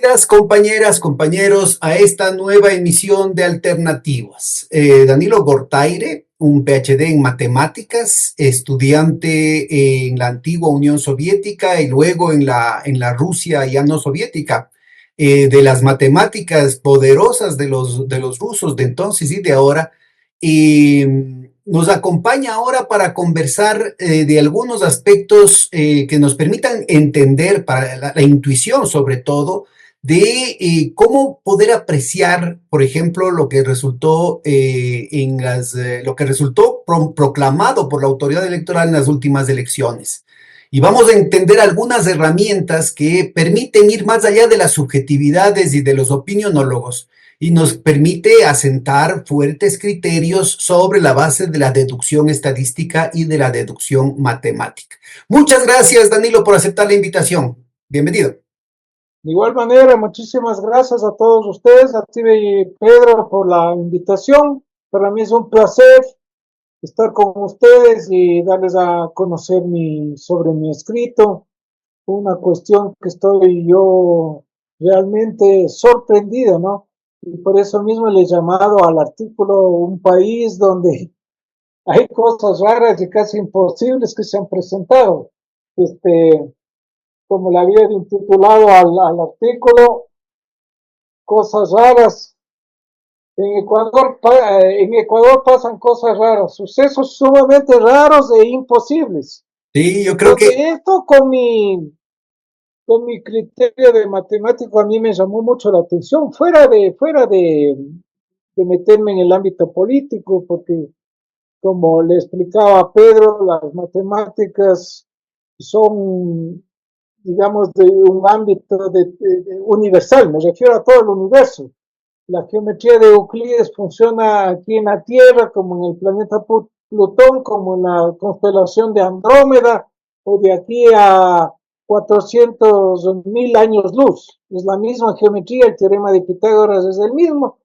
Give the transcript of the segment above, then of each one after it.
Bienvenidas compañeras, compañeros a esta nueva emisión de Alternativas. Danilo Gortaire, un PhD en matemáticas, estudiante en la antigua Unión Soviética y luego en la Rusia ya no soviética, de las matemáticas poderosas de los rusos de entonces y de ahora. Y nos acompaña ahora para conversar de algunos aspectos que nos permitan entender para la intuición, sobre todo, de cómo poder apreciar, por ejemplo, lo que resultó lo que resultó proclamado por la autoridad electoral en las últimas elecciones. Y vamos a entender algunas herramientas que permiten ir más allá de las subjetividades y de los opinionólogos y nos permite asentar fuertes criterios sobre la base de la deducción estadística y de la deducción matemática. Muchas gracias, Danilo, por aceptar la invitación. Bienvenido. De igual manera, muchísimas gracias a todos ustedes, a ti y Pedro, por la invitación. Para mí es un placer estar con ustedes y darles a conocer sobre mi escrito, una cuestión que estoy yo realmente sorprendido, ¿no? Y por eso mismo le he llamado al artículo un país donde hay cosas raras y casi imposibles que se han presentado. Como le había intitulado al artículo, cosas raras. En Ecuador pasan cosas raras, sucesos sumamente raros e imposibles. Sí, yo creo Entonces, que esto con mi criterio de matemático a mí me llamó mucho la atención, fuera de meterme en el ámbito político, porque como le explicaba a Pedro, las matemáticas son, digamos, de un ámbito universal, me refiero a todo el universo. La geometría de Euclides funciona aquí en la Tierra, como en el planeta Plutón, como en la constelación de Andrómeda, o de aquí a 400.000 años luz. Es la misma geometría, el teorema de Pitágoras es el mismo.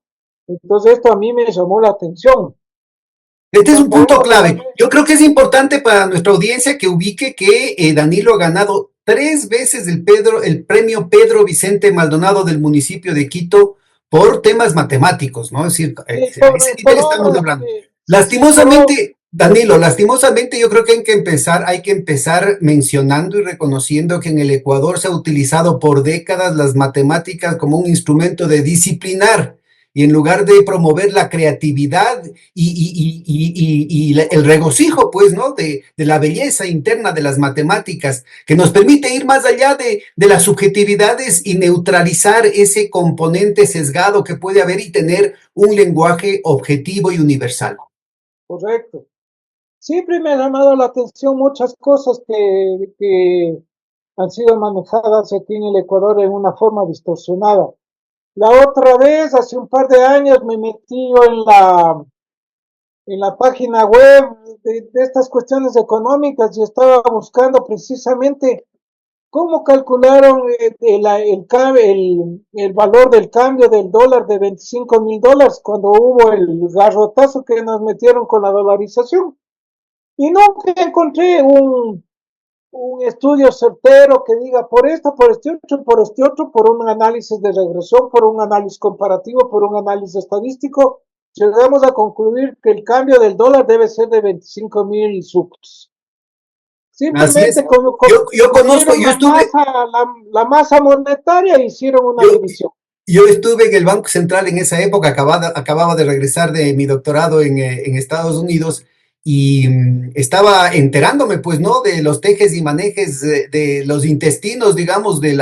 Entonces esto a mí me llamó la atención. este es un Cuando punto uno lo clave. ve, Yo creo que es importante para nuestra audiencia que ubique que Danilo ha ganado 3 veces el premio Pedro Vicente Maldonado del municipio de Quito por temas matemáticos, ¿no? Es decir, sí, a ese nivel estamos hablando. sí, por obras, Lastimosamente, Danilo, lastimosamente yo creo que hay que empezar mencionando y reconociendo que en el Ecuador se ha utilizado por décadas las matemáticas como un instrumento de disciplinar y en lugar de promover la creatividad y el regocijo, pues, ¿no? De la belleza interna de las matemáticas, que nos permite ir más allá de las subjetividades y neutralizar ese componente sesgado que puede haber y tener un lenguaje objetivo y universal. correcto. Siempre me ha llamado la atención muchas cosas que han sido manejadas aquí en el Ecuador en una forma distorsionada. La otra vez, hace un par de años, me metí en la página web de estas cuestiones económicas y estaba buscando precisamente cómo calcularon el valor del cambio del dólar de 25.000 dólares cuando hubo el garrotazo que nos metieron con la dolarización. Y nunca encontré un estudio certero que diga por esto, por este otro, por un análisis de regresión, por un análisis comparativo, por un análisis estadístico, llegamos a concluir que el cambio del dólar debe ser de 25.000 sucres. Así es. Simplemente Yo conozco, cogieron la masa monetaria e hicieron una yo, división. yo estuve en el Banco Central en esa época, acababa de regresar de mi doctorado en Estados Unidos y estaba enterándome, pues, ¿no? De los tejes y manejes de los intestinos, digamos, del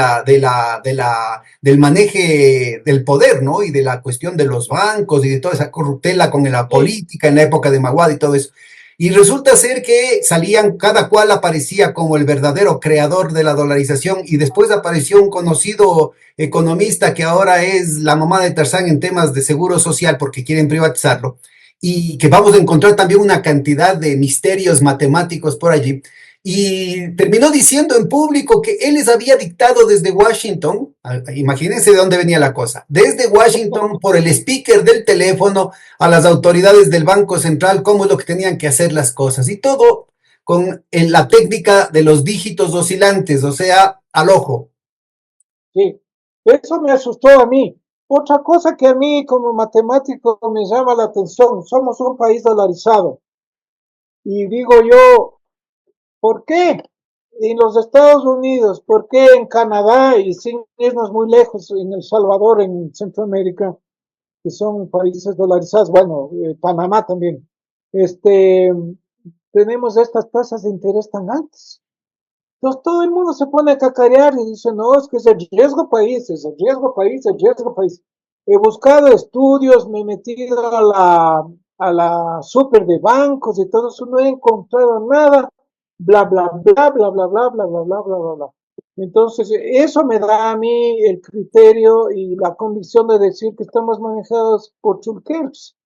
maneje del poder, ¿no? Y de la cuestión de los bancos y de toda esa corruptela con la Sí, política en la época de Maguad y todo eso. Y resulta ser que salían, cada cual aparecía como el verdadero creador de la dolarización y después apareció un conocido economista que ahora es la mamá de Tarzán en temas de seguro social porque quieren privatizarlo y que vamos a encontrar también una cantidad de misterios matemáticos por allí. Y terminó diciendo en público que él les había dictado desde Washington, imagínense de dónde venía la cosa, desde Washington por el speaker del teléfono a las autoridades del Banco Central cómo es lo que tenían que hacer las cosas y todo con la técnica de los dígitos oscilantes, o sea, al ojo. sí. Eso me asustó a mí. Otra cosa que a mí como matemático me llama la atención, somos un país dolarizado. Y digo yo, ¿por qué en los Estados Unidos? ¿Por qué en Canadá y sin irnos muy lejos, en El Salvador, en Centroamérica, que son países dolarizados? Bueno, Panamá también. Este, tenemos estas tasas de interés tan altas. Entonces todo el mundo se pone a cacarear y dice, no, es que es el riesgo país, es el riesgo país, el riesgo país. He buscado estudios, me he metido a la super de bancos y todo eso, no he encontrado nada, bla, bla, bla, bla, bla, bla, bla, bla, bla, bla, bla, bla. Entonces, eso me da a mí el criterio y la convicción de decir que estamos manejados por chulqueros.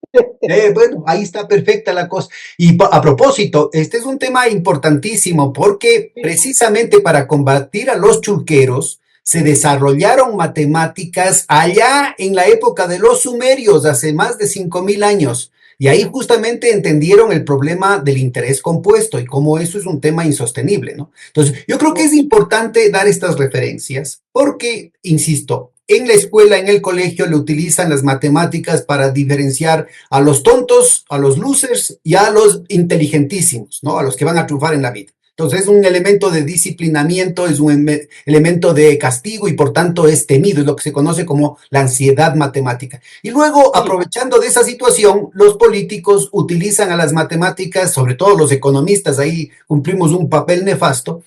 Bueno, ahí está perfecta la cosa. Y a propósito, este es un tema importantísimo porque Sí, precisamente para combatir a los chulqueros se desarrollaron matemáticas allá en la época de los sumerios, hace más de 5000 años. Y ahí justamente entendieron el problema del interés compuesto y cómo eso es un tema insostenible, ¿no? Entonces, yo creo que es importante dar estas referencias porque, insisto, en la escuela, en el colegio, le utilizan las matemáticas para diferenciar a los tontos, a los losers y a los inteligentísimos, ¿no? A los que van a triunfar en la vida. Entonces es un elemento de disciplinamiento, es un elemento de castigo y por tanto es temido, es lo que se conoce como la ansiedad matemática. Y luego, sí, aprovechando de esa situación, los políticos utilizan a las matemáticas, sobre todo los economistas, ahí cumplimos un papel nefasto,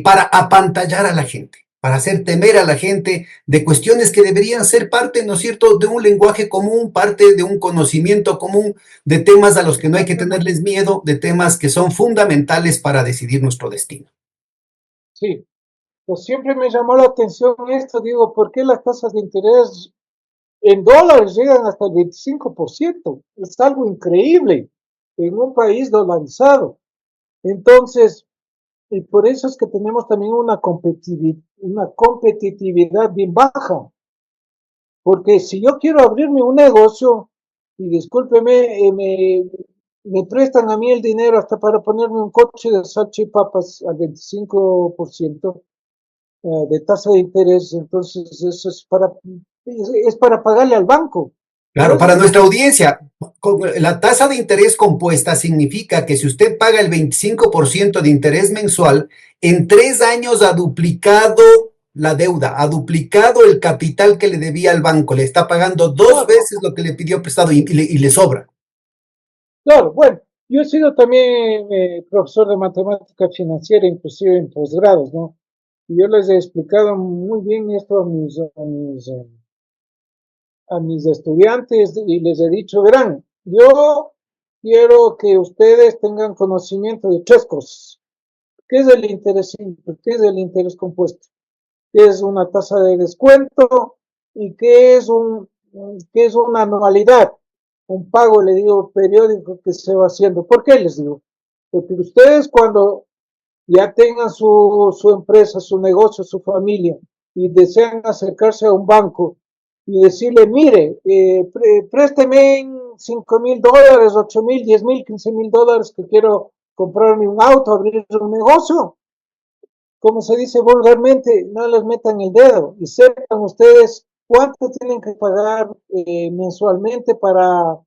para apantallar a la gente, para hacer temer a la gente de cuestiones que deberían ser parte, ¿no es cierto?, de un lenguaje común, parte de un conocimiento común, de temas a los que no hay que exactamente. tenerles miedo, de temas que son fundamentales para decidir nuestro destino. Sí. Pues siempre me llamó la atención esto, digo, ¿por qué las tasas de interés en dólares llegan hasta el 25%? Es algo increíble en un país dolarizado. Entonces, y por eso es que tenemos también una competitividad bien baja, porque si yo quiero abrirme un negocio, y discúlpeme, me prestan a mí el dinero hasta para ponerme un coche de salchipapas al 25%, de tasa de interés, entonces eso es para pagarle al banco. No Claro, es para que nuestra audiencia, la tasa de interés compuesta significa que si usted paga el 25% de interés mensual, en 3 años ha duplicado la deuda, ha duplicado el capital que le debía al banco, le está pagando dos claro, veces lo que le pidió prestado y le sobra. claro, bueno, yo he sido también profesor de matemática financiera, inclusive en posgrados, ¿no? Y yo les he explicado muy bien esto a mis estudiantes y les he dicho, verán, yo quiero que ustedes tengan conocimiento de tres cosas. ¿Qué es el interés simple? ¿Qué es el interés compuesto? ¿Qué es una tasa de descuento? ¿Y qué es una anualidad? Un pago, le digo, periódico que se va haciendo. ¿Por qué les digo? Porque ustedes cuando ya tengan su empresa, su negocio, su familia y desean acercarse a un banco y decirle, mire, présteme $5,000, 8,000, 10,000, 15,000 que quiero comprarme un auto, abrir un negocio, como se dice vulgarmente, no les metan el dedo y sepan ustedes cuánto tienen que pagar mensualmente para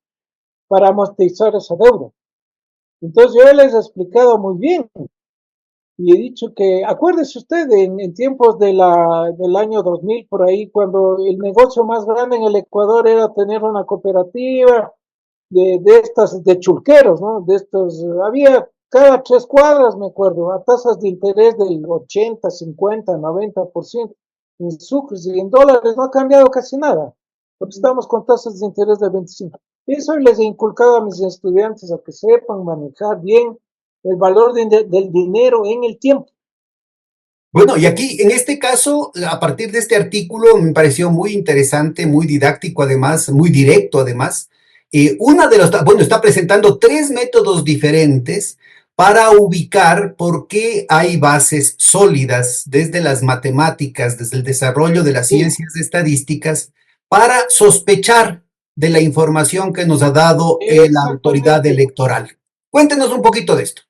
amortizar esa deuda. Entonces yo les he explicado muy bien y he dicho que, acuérdese usted, en tiempos del año 2000, por ahí, cuando el negocio más grande en el Ecuador era tener una cooperativa de estas, de chulqueros, ¿no? De estos, había cada 3 cuadras, me acuerdo, a tasas de interés del 80, 50, 90%. En sucres y en dólares no ha cambiado casi nada, porque estamos con tasas de interés de 25. Eso les he inculcado a mis estudiantes a que sepan manejar bien el valor del dinero en el tiempo. Bueno, y aquí, en este caso, a partir de este artículo, me pareció muy interesante, muy didáctico además, muy directo además. Bueno, está presentando tres métodos diferentes para ubicar por qué hay bases sólidas desde las matemáticas, desde el desarrollo de las Sí, ciencias estadísticas, para sospechar de la información que nos ha dado la autoridad exactamente. electoral. Cuéntenos un poquito de esto.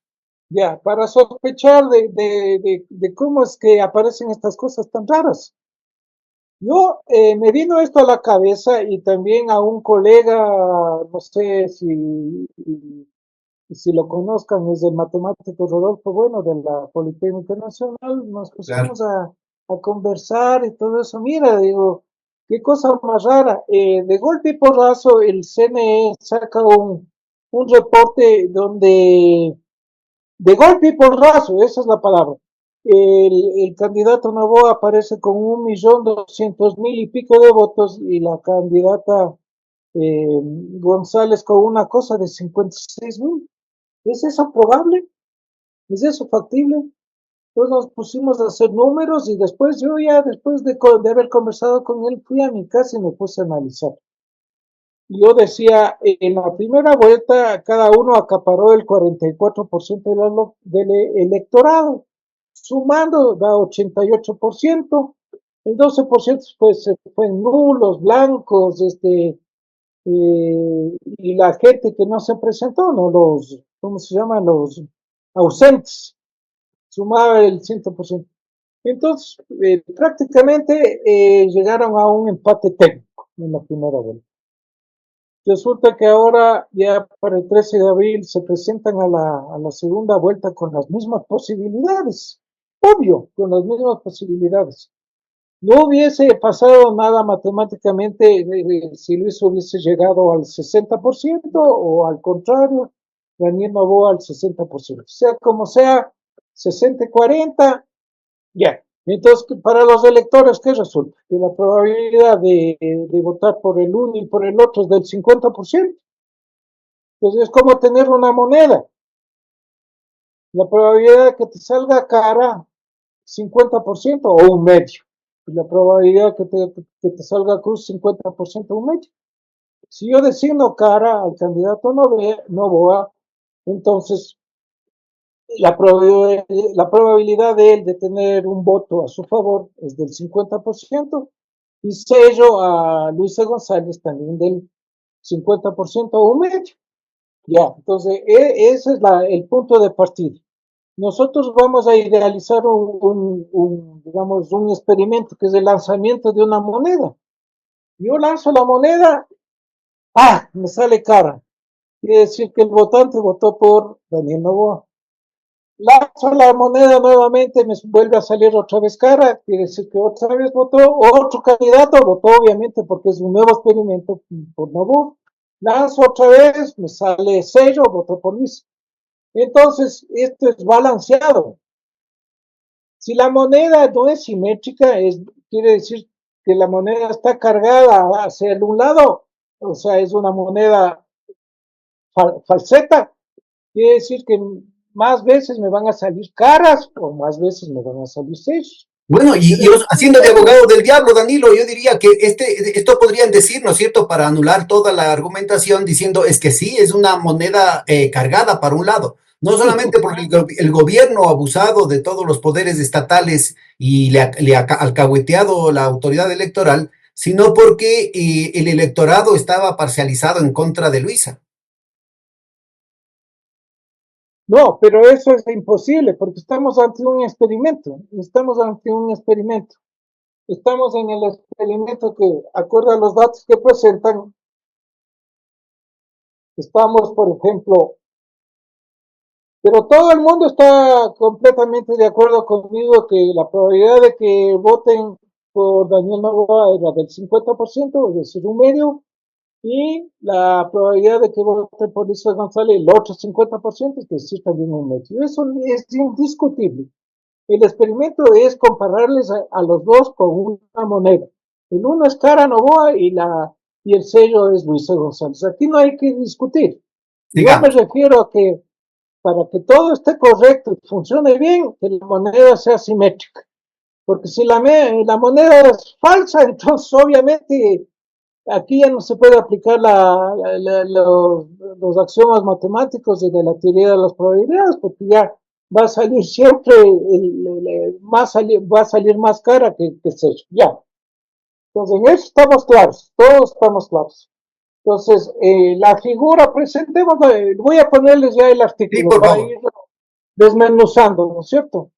Ya, para sospechar de cómo es que aparecen estas cosas tan raras. Yo me vino esto a la cabeza y también a un colega, no sé si lo conozcan, es el matemático Rodolfo Bueno de la Politécnica Nacional. Nos Claro, pusimos a conversar y todo eso. Mira, digo, qué cosa más rara. De golpe y porrazo, el CNE saca un reporte donde, de golpe y porrazo, esa es la palabra. El candidato Novoa aparece con 1.200.000 y pico de votos y la candidata González con una cosa de 56.000. ¿Es eso probable? ¿Es eso factible? Entonces nos pusimos a hacer números y después yo ya, después de haber conversado con él, fui a mi casa y me puse a analizar. Y yo decía, en la primera vuelta cada uno acaparó el 44% del electorado, sumando da 88%, el 12% pues se fue en nulos, blancos, y la gente que no se presentó, no los, ¿cómo se llaman? Los ausentes, sumaba el 100%. Entonces, prácticamente llegaron a un empate técnico en la primera vuelta. Resulta que ahora, ya para el 13 de abril, se presentan a la segunda vuelta con las mismas posibilidades. Obvio, con las mismas posibilidades. No hubiese pasado nada matemáticamente si Luis hubiese llegado al 60% o al contrario, Daniel Noboa al 60%. Sea como sea, 60-40, ya. Entonces, para los electores, ¿qué resulta? Que la probabilidad de votar por el uno y por el otro es del 50%. Entonces, es como tener una moneda. La probabilidad de que te salga cara, 50% o un medio. Y la probabilidad que te salga cruz, 50% o un medio. Si yo designo cara al candidato Novoa, entonces la probabilidad de él de tener un voto a su favor es del 50% y sello a Luisa González también del 50% o un medio. Ya, entonces ese es el punto de partida. Nosotros vamos a idealizar digamos, un experimento que es el lanzamiento de una moneda. Yo lanzo la moneda, ¡ah! Me sale cara. Quiere decir que el votante votó por Daniel Noboa. Lanzo la moneda nuevamente, me vuelve a salir otra vez cara. Quiere decir que otra vez votó otro candidato, votó obviamente porque es un nuevo experimento por Noboa. Lanzo otra vez, me sale sello, votó por Luis. Entonces, esto es balanceado. Si la moneda no es simétrica, quiere decir que la moneda está cargada hacia un lado, o sea, es una moneda falseta, quiere decir que más veces me van a salir caras o más veces me van a salir sellos. bueno, y haciendo de abogado del diablo, Danilo, yo diría que esto podrían decir, ¿no es cierto?, para anular toda la argumentación, diciendo es que sí, es una moneda cargada para un lado, no solamente porque el gobierno abusado de todos los poderes estatales y le ha alcahueteado la autoridad electoral, sino porque el electorado estaba parcializado en contra de Luisa. No, pero eso es imposible porque estamos ante un experimento, estamos ante un experimento. Estamos en el experimento que, acorde a los datos que presentan, estamos, por ejemplo, pero todo el mundo está completamente de acuerdo conmigo que la probabilidad de que voten por Daniel Noboa era del 50%, es decir, un medio, y la probabilidad de que voten por Luis González el otro 50%, es decir, también un medio. Eso es indiscutible. El experimento es compararles a los dos con una moneda. El uno es Cara Novoa y el sello es Luis González. Aquí no hay que discutir. Yo me Digamos, refiero a que para que todo esté correcto y funcione bien, que la moneda sea simétrica. Porque si la moneda es falsa, entonces obviamente aquí ya no se puede aplicar los axiomas matemáticos y de la teoría de las probabilidades, porque ya va a salir siempre, va a salir más cara que sello. Ya. Entonces, en eso estamos claros, todos estamos claros. Entonces, la figura, presentemos, voy a ponerles ya el sí, artículo por para favor. ir desmenuzando, ¿no es cierto?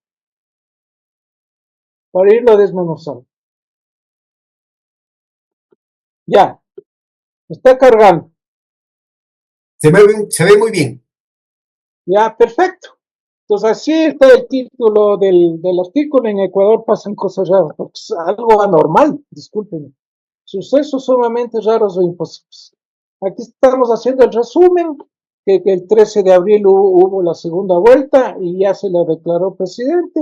Para irlo desmenuzando. Ya, está cargando. Se ve muy bien. Ya, perfecto. Entonces, así está el título del artículo. En Ecuador pasan cosas raras, porque es algo anormal, discúlpenme. Sucesos sumamente raros o imposibles. Aquí estamos haciendo el resumen, que el 13 de abril hubo la segunda vuelta y ya se le declaró presidente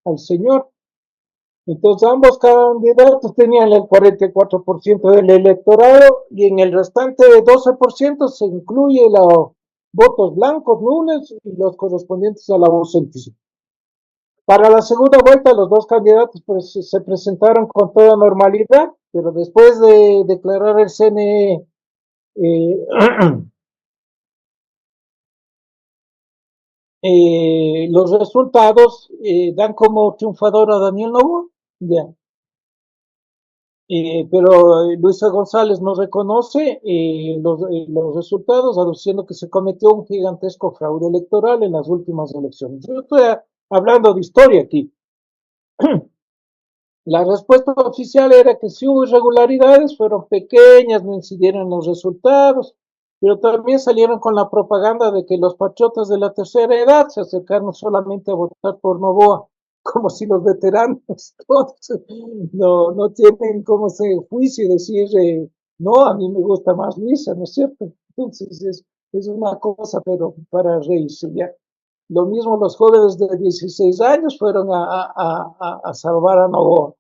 al señor. Entonces, ambos candidatos tenían el 44% del electorado y en el restante 12% se incluye los votos blancos, nulos y los correspondientes al ausentismo. Para la segunda vuelta, los dos candidatos pues, se presentaron con toda normalidad, pero después de declarar el CNE los resultados, dan como triunfador a Daniel Noboa. Ya. Pero Luisa González no reconoce los resultados, aduciendo que se cometió un gigantesco fraude electoral en las últimas elecciones. Yo estoy hablando de historia aquí. La respuesta oficial era que si hubo irregularidades, fueron pequeñas, no incidieron en los resultados, pero también salieron con la propaganda de que los patriotas de la tercera edad se acercaron solamente a votar por Noboa, como si los veteranos todos no tienen como ese juicio y decir, no, a mí me gusta más Luisa, ¿no es cierto? Entonces es una cosa, pero para reírse ya. Lo mismo los jóvenes de 16 años fueron a salvar a Noboa.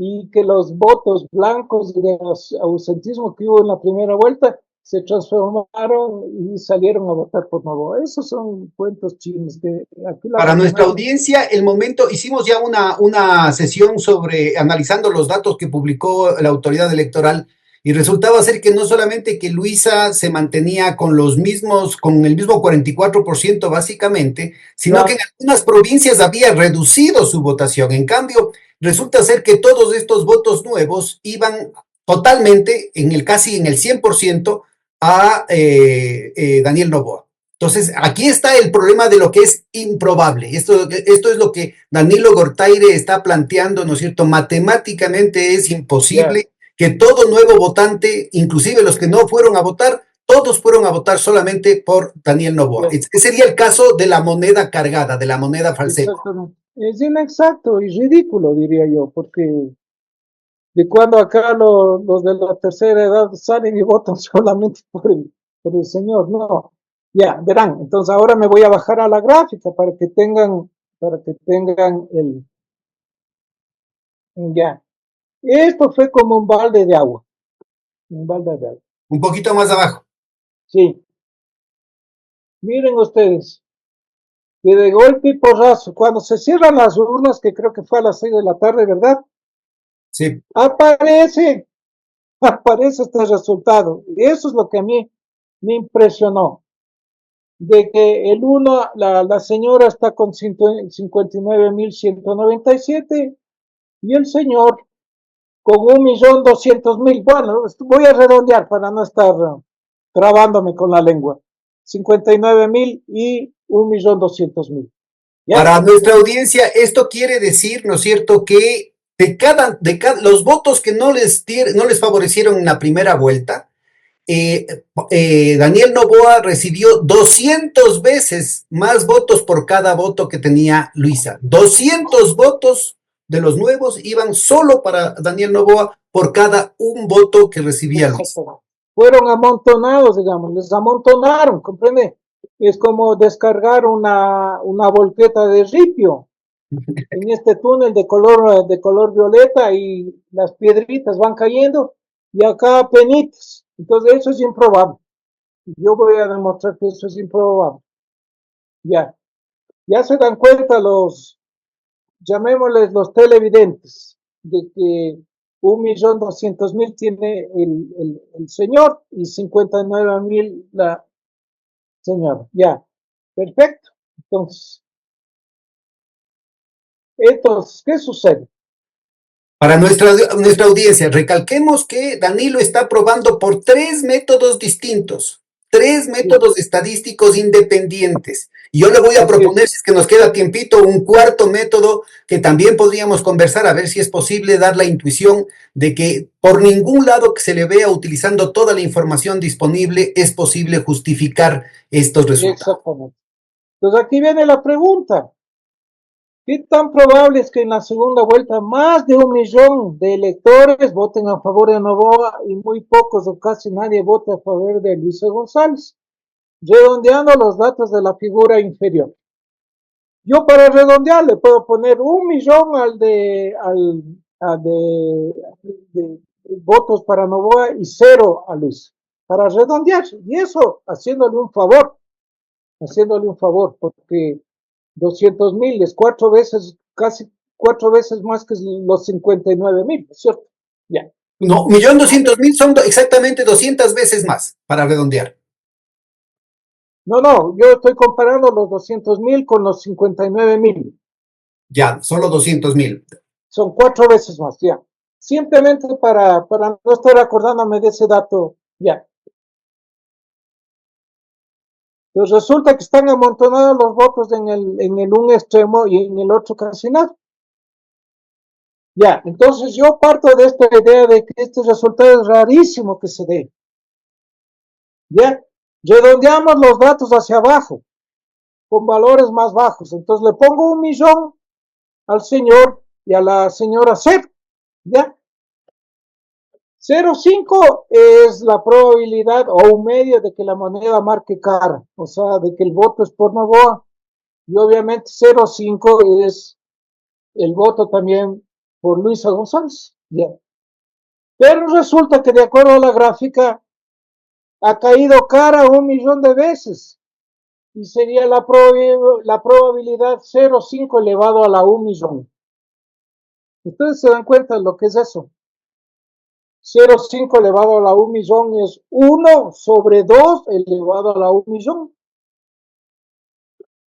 Y que los votos blancos de ausentismo que hubo en la primera vuelta se transformaron y salieron a votar por Noboa. Esos son cuentos chinos que aquí la Para nuestra verdad. audiencia, el momento, hicimos ya una sesión sobre analizando los datos que publicó la autoridad electoral y resultaba ser que no solamente que Luisa se mantenía con los mismos, con el mismo 44% básicamente, sino que en Ya, algunas provincias había reducido su votación. En cambio, resulta ser que todos estos votos nuevos iban totalmente, casi en el 100%, a Daniel Noboa. Entonces, aquí está el problema de lo que es improbable. Esto es lo que Danilo Gortaire está planteando, ¿no es cierto? Matemáticamente es ya, imposible que todo nuevo votante, inclusive los que no fueron a votar, todos fueron a votar solamente por Daniel Noboa. ya, Ese sería el caso de la moneda cargada, de la moneda falseco. exactamente. Es inexacto y ridículo, diría yo, porque de cuando acá los de la tercera edad salen y votan solamente por el señor, no. Ya, verán, entonces ahora me voy a bajar a la gráfica para que tengan ya. Esto fue como un balde de agua. Un poquito más abajo. Sí, miren ustedes, que de golpe y porrazo, cuando se cierran las urnas, que creo que fue a las 6 de la tarde, ¿verdad? Sí. Aparece, aparece este resultado. Y eso es lo que a mí me impresionó. De que el uno, la señora está con 59.197 y el señor con 1.200.000. Bueno, voy a redondear para no estar trabándome con la lengua. 59.000 y 1.200.000. ¿Ya? Para nuestra audiencia, esto quiere decir, ¿no es cierto?, que los votos que no les favorecieron en la primera vuelta, eh, Daniel Noboa recibió 200 veces más votos por cada voto que tenía Luisa. 200 votos de los nuevos iban solo para Daniel Noboa por cada un voto que recibía Luisa. Exactamente. Fueron amontonados, digamos, les amontonaron, ¿comprende? Es como descargar una volqueta de ripio en este túnel de color violeta y las piedritas van cayendo y acá penitas. Entonces eso es improbable. Yo voy a demostrar que eso es improbable. Ya, ya se dan cuenta llamémosles los televidentes, de que 1.200.000 tiene el señor y 59.000 la señora. Ya, perfecto. Entonces, ¿qué sucede? Para nuestra audiencia, recalquemos que Danilo está probando por tres métodos distintos, tres Sí, métodos estadísticos independientes. Y yo le voy a Así proponer, es. si es que nos queda tiempito, un cuarto método que también podríamos conversar, a ver si es posible dar la intuición de que por ningún lado que se le vea utilizando toda la información disponible es posible justificar estos resultados. Exactamente. Entonces aquí viene la pregunta. ¿Qué tan probable es que en la segunda vuelta más de 1 millón de electores voten a favor de Noboa y muy pocos o casi nadie vote a favor de Luisa González? Redondeando los datos de la figura inferior. Yo para redondear le puedo poner 1 millón de votos para Novoa y 0 a Luis. Para redondear. Y eso haciéndole un favor, porque 200,000 es 4 veces, casi 4 veces más que los 59,000, ¿no es cierto? Ya. No, 1.200.000 son exactamente 200 veces más, para redondear. No, no, yo estoy comparando los 200,000 con los 59,000. Ya, solo 200.000. Son 4 veces más, ya. Simplemente para no estar acordándome de ese dato, ya. Pues resulta que están amontonados los votos en el un extremo y en el otro casi nada. Ya, entonces yo parto de esta idea de que este resultado es rarísimo que se dé. Ya, redondeamos los datos hacia abajo, con valores más bajos. Entonces le pongo 1 millón al señor y a la señora C. Ya, 0,5 es la probabilidad o un medio de que la moneda marque cara, o sea, de que el voto es por Noboa. Y obviamente 0,5 es el voto también por Luisa González. Yeah. Pero resulta que de acuerdo a la gráfica ha caído cara 1 millón de veces y sería la probabilidad 0,5 elevado a la 1 millón. Ustedes se dan cuenta de lo que es eso. 0,5 elevado a la 1 millón es 1 sobre 2 elevado a la 1 millón.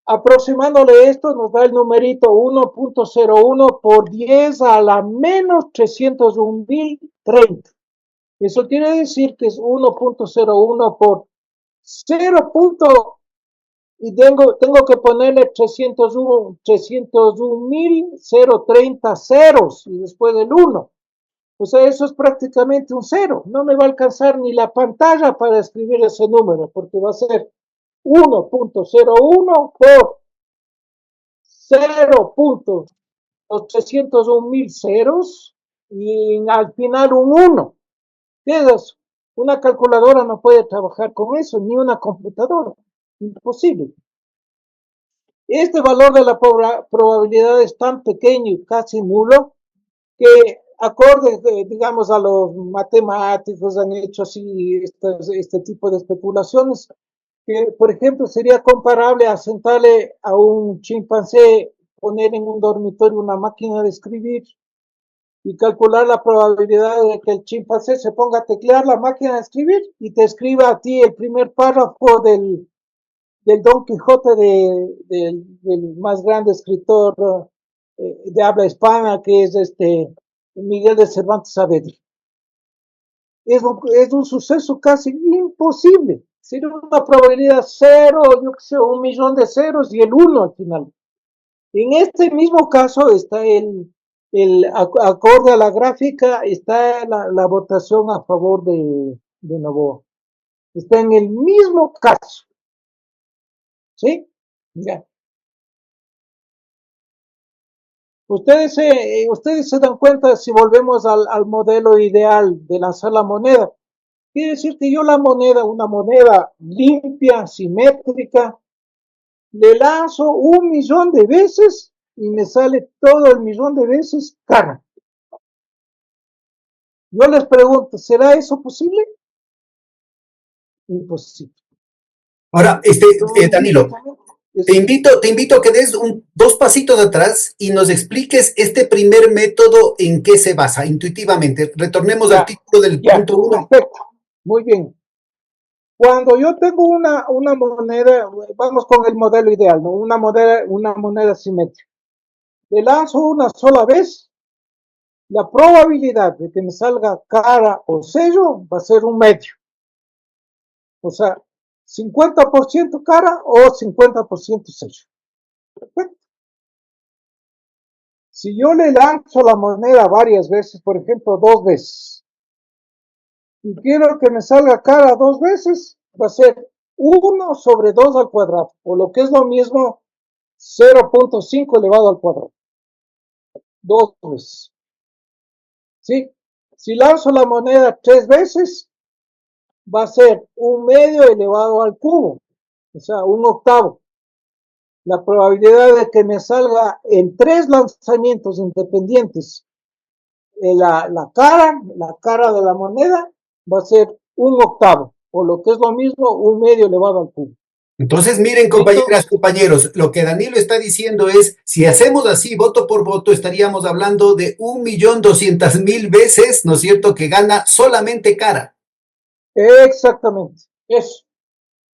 Aproximándole esto nos da el numerito 1.01 por 10 a la menos 301.030. Eso quiere decir que es 1.01 por 0. Y tengo que ponerle 301.030 ceros y después del 1. O sea, eso es prácticamente un 0. No me va a alcanzar ni la pantalla para escribir ese número, porque va a ser 1.01 por 0.301.000 ceros y al final un 1. ¿Qué es eso? Una calculadora no puede trabajar con eso, ni una computadora. Imposible. Este valor de la probabilidad es tan pequeño y casi nulo que acorde, digamos, a los matemáticos han hecho así este tipo de especulaciones, que por ejemplo sería comparable a sentarle a un chimpancé, poner en un dormitorio una máquina de escribir y calcular la probabilidad de que el chimpancé se ponga a teclear la máquina de escribir y te escriba a ti el primer párrafo del Don Quijote del más grande escritor de habla hispana, que es Miguel de Cervantes Saavedra. Es un suceso casi imposible. Sería una probabilidad 0, yo qué sé, 1 millón de ceros y el 1 al final. En este mismo caso está acorde a la gráfica, está la votación a favor de Noboa. Está en el mismo caso. ¿Sí? Ya. Ustedes se dan cuenta si volvemos al modelo ideal de lanzar la moneda. Quiere decir que yo una moneda limpia, simétrica, le lanzo 1 millón de veces y me sale todo el millón de veces cara. Yo les pregunto, ¿será eso posible? Imposible. Ahora, Danilo, te invito a que des dos pasitos atrás y nos expliques este primer método en qué se basa intuitivamente. Retornemos al título del punto 1. Perfecto, muy bien. Cuando yo tengo una moneda, vamos con el modelo ideal, ¿no? Una moneda simétrica. Le lanzo una sola vez, la probabilidad de que me salga cara o sello va a ser un medio. O sea, 50% cara o 50% sello. Perfecto. Si yo le lanzo la moneda varias veces, por ejemplo, 2 veces, y quiero que me salga cara 2 veces, va a ser 1/2 al cuadrado, o lo que es lo mismo, 0.5 elevado al cuadrado. 2 veces. ¿Sí? Si lanzo la moneda 3 veces, va a ser 1/2 elevado al cubo, o sea, 1/8. La probabilidad de que me salga en 3 lanzamientos independientes la cara de la moneda va a ser 1/8, o lo que es lo mismo, 1/2 elevado al cubo. Entonces, miren, compañeras, Entonces, compañeros, lo que Danilo está diciendo es, si hacemos así, voto por voto, estaríamos hablando de 1.200.000 veces, ¿no es cierto?, que gana solamente cara. exactamente, eso.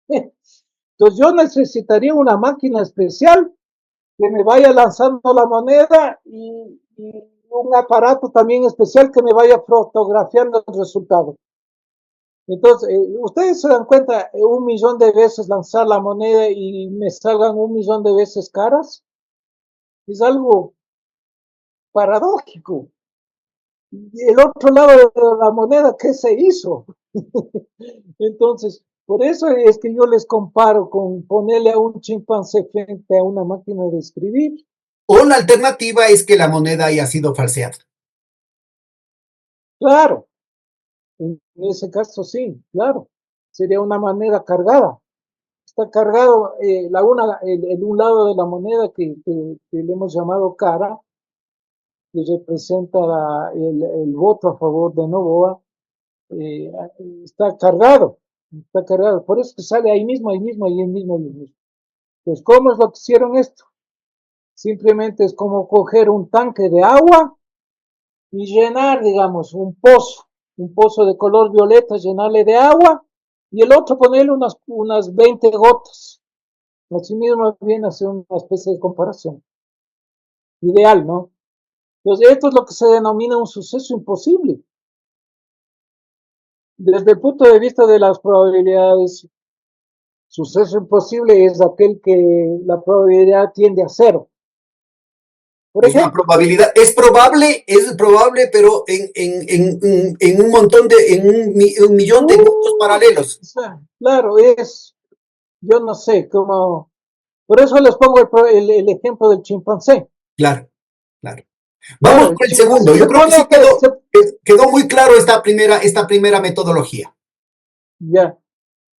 Entonces yo necesitaría una máquina especial que me vaya lanzando la moneda y un aparato también especial que me vaya fotografiando el resultado. Entonces, ustedes se dan cuenta, 1 millón de veces lanzar la moneda y me salgan 1 millón de veces caras, es algo paradójico. Y el otro lado de la moneda, ¿qué se hizo? Entonces, por eso es que yo les comparo con ponerle a un chimpancé frente a una máquina de escribir. O la alternativa es que la moneda haya sido falseada. Claro, en ese caso sí, claro, sería una moneda cargada. Está cargado un lado de la moneda que le hemos llamado cara, que representa el voto a favor de Novoa, eh, está cargado, está cargado. Por eso sale ahí mismo, ahí mismo, ahí mismo, ahí mismo. Pues, ¿cómo es lo que hicieron esto? Simplemente es como coger un tanque de agua y llenar, digamos, un pozo de color violeta, llenarle de agua y el otro ponerle unas 20 gotas. Así mismo viene a ser una especie de comparación. Ideal, ¿no? Entonces, esto es lo que se denomina un suceso imposible. Desde el punto de vista de las probabilidades, suceso imposible es aquel que la probabilidad tiende a cero. Por Es la ejemplo, probabilidad, es probable, pero en un montón de, un millón de mundos paralelos. o sea, claro, yo no sé cómo. Por eso les pongo el ejemplo del chimpancé. Claro, claro. Vamos Claro, el por el chimpancé segundo. Yo se creo que sí pone que quedó muy claro esta primera metodología. ya,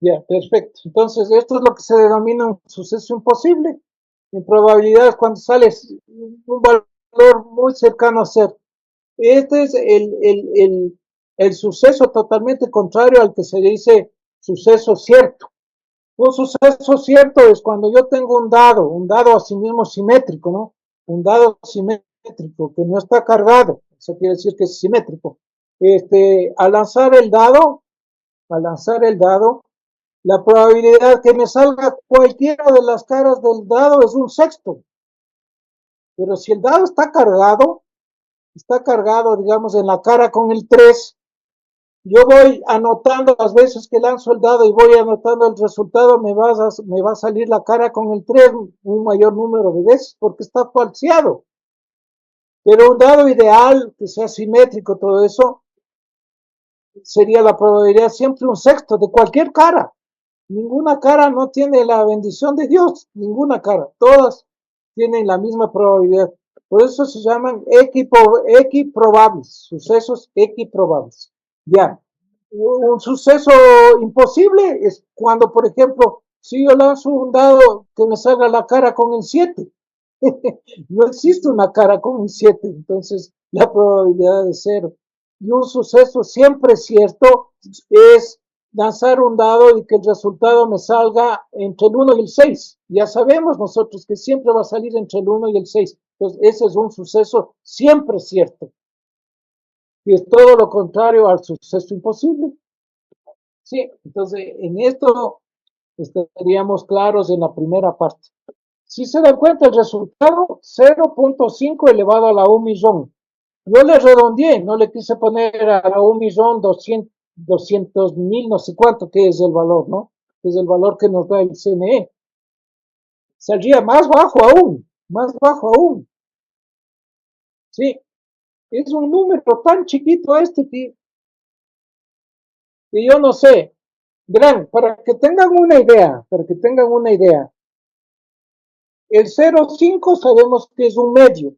ya, perfecto. Entonces, esto es lo que se denomina un suceso imposible. En probabilidades cuando sale un valor muy cercano a cero. Este es el suceso totalmente contrario al que se dice suceso cierto. Un suceso cierto es cuando yo tengo un dado asimismo simétrico, ¿no? Un dado simétrico que no está cargado, eso quiere decir que es simétrico. Al lanzar el dado, la probabilidad que me salga cualquiera de las caras del dado es 1/6. Pero si el dado está cargado, digamos, en la cara con el 3, yo voy anotando las veces que lanzo el dado y voy anotando el resultado, me va a salir la cara con el 3 un mayor número de veces porque está falseado. Pero un dado ideal, que sea simétrico, todo eso, sería la probabilidad siempre 1/6 de cualquier cara. Ninguna cara no tiene la bendición de Dios, ninguna cara. Todas tienen la misma probabilidad. Por eso se llaman equiprobables, sucesos equiprobables. Ya. Un suceso imposible es cuando, por ejemplo, si yo lanzo un dado que me salga la cara con el 7, no existe una cara con un 7, entonces la probabilidad de cero. Y un suceso siempre cierto es lanzar un dado y que el resultado me salga entre el 1 y el 6. Ya sabemos nosotros que siempre va a salir entre el 1 y el 6. Entonces, ese es un suceso siempre cierto. Y es todo lo contrario al suceso imposible. Sí, entonces en esto estaríamos claros en la primera parte. Si se dan cuenta el resultado, 0.5 elevado a la 1 millón. Yo le redondeé, no le quise poner a la 1.200.000, no sé cuánto que es el valor, ¿no? que es el valor que nos da el CNE. Saldría más bajo aún, más bajo aún. Sí, es un número tan chiquito este que yo no sé. Verán, para que tengan una idea, el 0,5 sabemos que es un medio,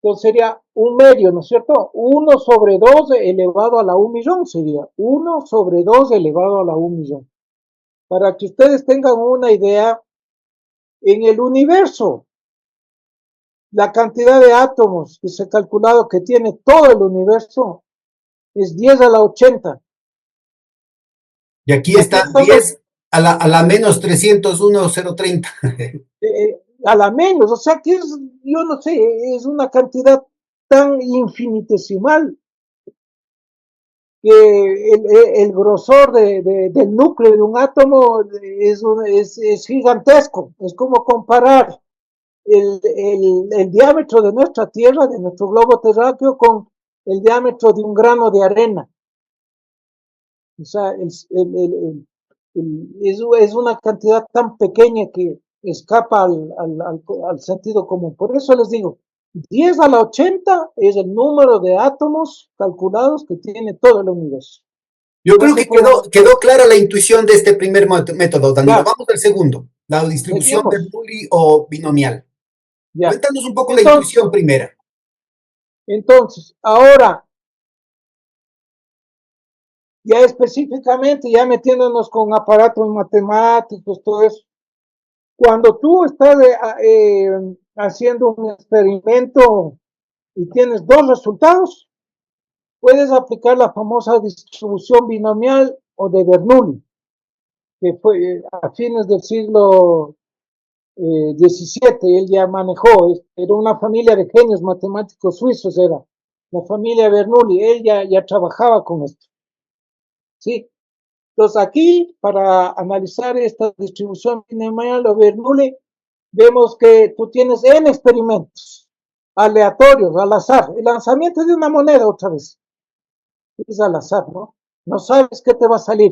entonces sería un medio, ¿no es cierto? 1 sobre 2 elevado a la 1 millón sería 1 sobre 2 elevado a la 1 millón. Para que ustedes tengan una idea, en el universo, la cantidad de átomos que se ha calculado que tiene todo el universo es 10 a la 80. Y aquí Y aquí está estamos 10 a la menos 301,030. a la menos, o sea que es, yo no sé, es una cantidad tan infinitesimal que el grosor del núcleo de un átomo es gigantesco. Es como comparar el diámetro de nuestra Tierra, de nuestro globo terráqueo, con el diámetro de un grano de arena. O sea, es una cantidad tan pequeña que escapa al sentido común. Por eso les digo, 10 a la 80 es el número de átomos calculados que tiene todo el universo. Yo No creo se que puede. quedó clara la intuición de este primer método, Danilo. Ya, Vamos al segundo, la distribución seguimos. Bernoulli o binomial. Ya. Cuéntanos un poco la Entonces, intuición primera. ahora, ya específicamente, ya metiéndonos con aparatos matemáticos, todo eso, cuando tú estás haciendo un experimento y tienes dos resultados, puedes aplicar la famosa distribución binomial o de Bernoulli, que fue a fines del siglo XVII, él ya manejó, era una familia de genios matemáticos suizos, era la familia Bernoulli, él ya trabajaba con esto. ¿Sí? Entonces aquí, para analizar esta distribución binomial o Bernoulli, vemos que tú tienes N experimentos aleatorios, al azar. El lanzamiento de una moneda otra vez. Es al azar, ¿no? No sabes qué te va a salir.